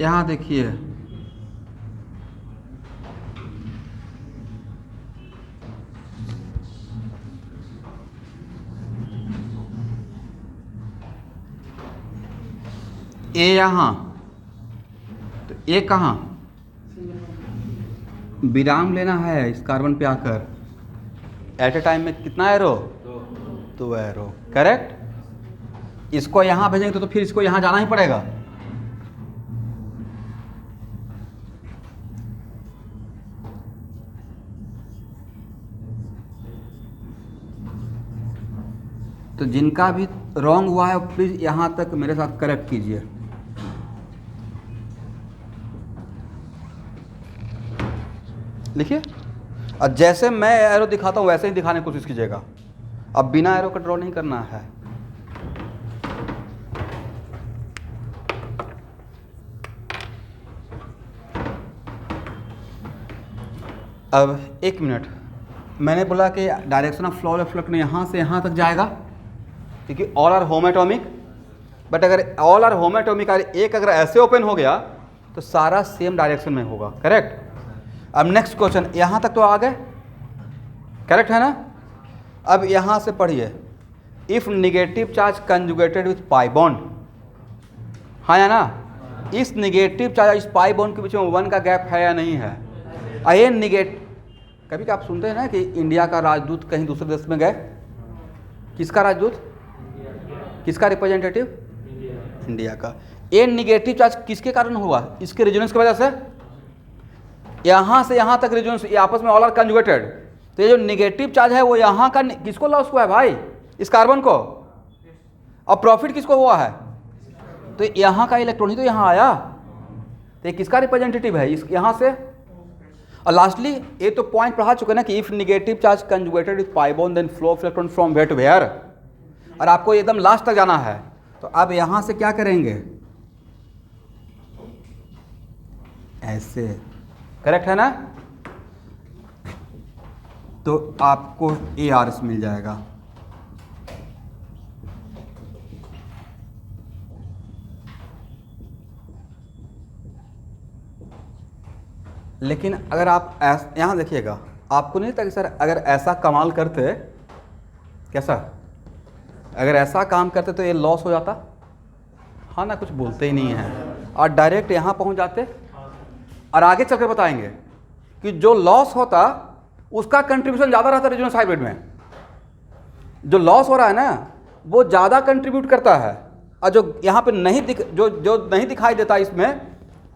यहाँ देखिए, ए यहाँ, तो ए कहाँ? विराम लेना है इस कार्बन पे आकर। एट ए टाइम में कितना एरो? 2 arrow, correct. इसको यहाँ भेजेंगे तो फिर इसको यहाँ जाना ही पड़ेगा। तो जिनका भी रॉन्ग हुआ है प्लीज़ यहाँ तक मेरे साथ करेक्ट कीजिए। लिखिए, और जैसे मैं एरो दिखाता हूँ वैसे ही दिखाने की कोशिश कीजिएगा। अब बिना एरो का ड्रॉ नहीं करना है। अब 1 मिनट, मैंने बोला कि direction of flow of flux में यहाँ से यहाँ तक जाएगा, क्योंकि all are homoatomic. But अगर ऑल आर होम एटॉमिक एक अगर ऐसे ओपन हो गया तो सारा सेम डायरेक्शन में होगा, करेक्ट। अब नेक्स्ट क्वेश्चन, यहाँ तक तो आ गए, करेक्ट है ना? अब यहाँ से पढ़िए, if negative charge conjugated with pi bond, हाँ या ना? इस निगेटिव चार्ज इस पाई बॉन्ड के बीच में 1 का गैप है या नहीं है? ये कभी आप सुनते हैं ना कि इंडिया का राजदूत कहीं दूसरे देश में गए, किसका राजदूत? किसका रिप्रेजेंटेटिव? इंडिया का। ये निगेटिव चार्ज किसके कारण हुआ? इसके रेजोनेंस की वजह से। यहाँ से यहाँ तक रेजोनेंस, ये आपस में ऑल आर कंजुगेटेड, तो ये जो निगेटिव चार्ज है वो यहाँ का किसको लॉस हुआ है भाई? इस कार्बन को। और प्रॉफिट किसको हुआ है? तो यहाँ का इलेक्ट्रॉन ही तो यहाँ आया, तो ये किसका रिप्रेजेंटेटिव है? इस यहाँ से। और लास्टली ये तो पॉइंट पढ़ा चुके ना कि if negative charge conjugated with pi bond then flow of electron from where to where, और आपको एकदम लास्ट तक जाना है। तो अब यहाँ से क्या करेंगे? ऐसे, करेक्ट है ना? तो आपको ARS मिल जाएगा। लेकिन अगर आप यहाँ देखिएगा, आपको नहीं लगता कि सर अगर ऐसा कमाल करते, कैसा, अगर ऐसा काम करते तो ये लॉस हो जाता? हाँ ना, कुछ बोलते ही नहीं है, और डायरेक्ट यहाँ पहुँच जाते। और आगे चलकर बताएंगे कि जो लॉस होता उसका कंट्रीब्यूशन ज़्यादा रहता रेजोनेंस हाइब्रिड में। जो लॉस हो रहा है ना वो ज़्यादा कंट्रीब्यूट करता है, और जो यहाँ पे जो नहीं दिखाई देता इसमें,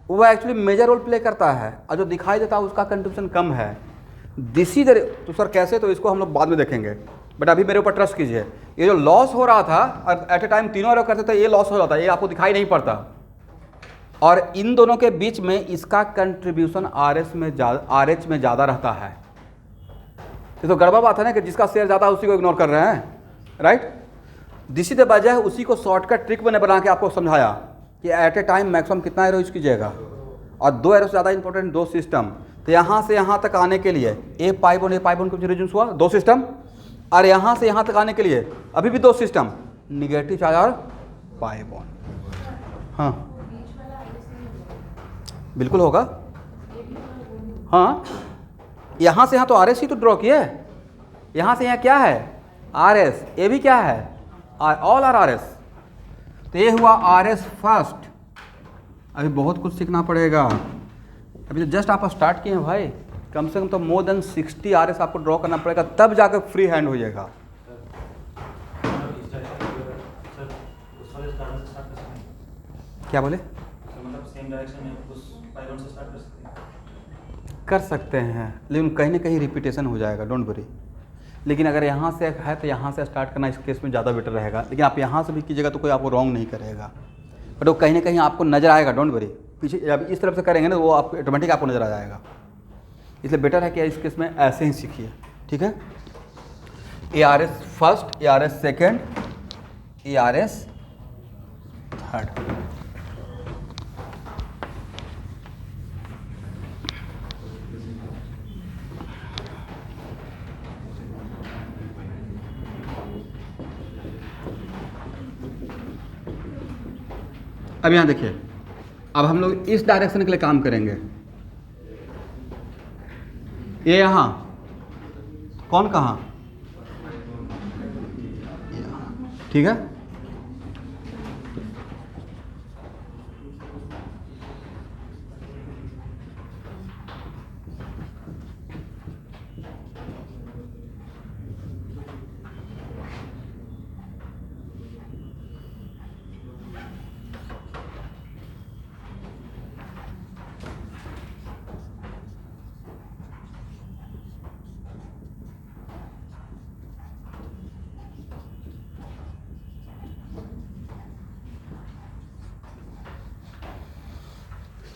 वो एक्चुअली मेजर रोल प्ले करता है, और जो दिखाई देता है उसका कंट्रीब्यूशन कम है। दिस इज तो सर कैसे? तो इसको हम लोग बाद में देखेंगे, बट अभी मेरे ऊपर ट्रस्ट कीजिए। ये जो लॉस हो रहा था और एट ए टाइम तीनों एरो करते थे, ये लॉस हो जाता है, ये आपको दिखाई नहीं पड़ता। और इन दोनों के बीच में इसका कंट्रीब्यूशन RH में ज़्यादा रहता है। ये तो गड़बड़ बात है ना कि जिसका शेयर ज़्यादा है उसी को इग्नोर कर रहे हैं, राइट? दिस इज द वजह, उसी को शॉर्टकट ट्रिक मैंने बना के आपको समझाया कि एट ए टाइम मैक्सिमम कितना एरो यूज कीजिएगा, और 2 एरो से ज़्यादा इंपॉर्टेंट 2 सिस्टम। तो यहाँ से यहाँ तक आने के लिए ए पाई बॉन्ड के रेजोनेंस हुआ 2 सिस्टम, और यहाँ से यहाँ तक आने के लिए अभी भी 2 सिस्टम, निगेटिव चार्ज और पाई बॉन्ड। हाँ बिल्कुल होगा। हाँ, यहाँ से यहाँ तो RS ही तो ड्रॉ किया है, यहाँ से यहाँ क्या है? RS, ये भी क्या है? All are R S. तो ये हुआ आर एस फर्स्ट। अभी बहुत कुछ सीखना पड़ेगा, अभी तो जस्ट आप स्टार्ट किए हैं भाई। कम से कम तो मोर देन 60 आर एस आपको ड्रॉ करना पड़ेगा, तब जाकर फ्री हैंड हो जाएगा। क्या बोले? मतलब सेम डायरेक्शन में उस पाइलॉन से स्टार्ट कर सकते हैं? कर सकते हैं, लेकिन कहीं ना कहीं रिपीटेशन हो जाएगा, डोंट वरी। लेकिन अगर यहाँ से है तो यहाँ से स्टार्ट करना इस केस में ज़्यादा बेटर रहेगा। लेकिन आप यहाँ से भी कीजिएगा तो कोई आपको रॉन्ग नहीं करेगा, बट वो कहीं ना कहीं आपको नज़र आएगा, डोंट वरी। पीछे अब इस तरफ से करेंगे ना वो आपको ऑटोमेटिक आपको नज़र आ जाएगा। इसलिए बेटर है कि इस केस में ऐसे ही सीखिए, ठीक है। A R S first, A R S second, A R S third. अब यहाँ देखिए, अब हम लोग इस डायरेक्शन के लिए काम करेंगे। ये यहाँ, कौन कहाँ? ठीक है।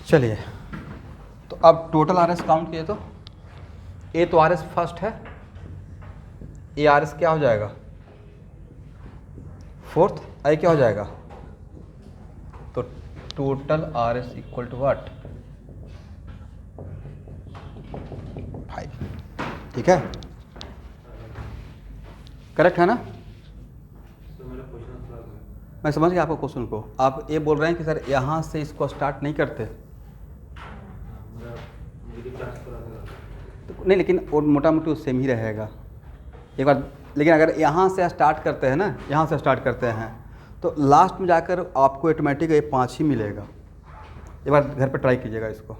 चलिए, तो अब टोटल आर एस काउंट किए तो ए तो आर एस फर्स्ट है, ए आर एस क्या हो जाएगा? फोर्थ। आई क्या हो जाएगा? तो total R S equal to what? 5। ठीक है, करेक्ट है ना? मैं समझ गया आपको क्वेश्चन को। आप ये बोल रहे हैं कि सर यहाँ से इसको स्टार्ट नहीं करते तो नहीं, लेकिन वो मोटा मोटी सेम ही रहेगा एक बार। लेकिन अगर यहाँ से स्टार्ट करते हैं ना, यहाँ से स्टार्ट करते हैं तो लास्ट में जाकर आपको ऑटोमेटिक ये 5 ही मिलेगा। एक बार घर पे ट्राई कीजिएगा इसको।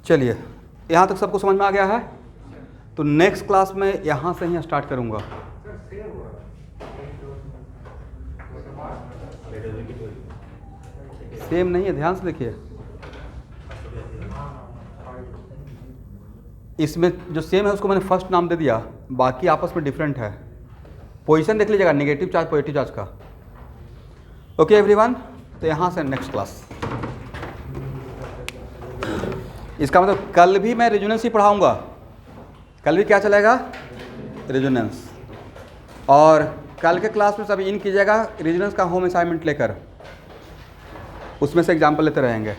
चलिए, यहाँ तक सबको समझ में आ गया है? तो नेक्स्ट क्लास में यहाँ से ही स्टार्ट करूँगा। सेम नहीं है, ध्यान से देखिए। इसमें जो सेम है उसको मैंने फर्स्ट नाम दे दिया, बाकी आपस में डिफरेंट है। पोजीशन देख लीजिएगा, नेगेटिव चार्ज पॉजिटिव चार्ज का। ओके एवरीवन, तो यहाँ से नेक्स्ट क्लास। इसका मतलब कल भी मैं रेजोनेंस ही पढ़ाऊँगा। कल भी क्या चलेगा? रेजोनेंस। और कल के क्लास में सब इन कीजिएगा रेजोनेंस का होम असाइनमेंट लेकर, उसमें से एग्जाम्पल लेते रहेंगे।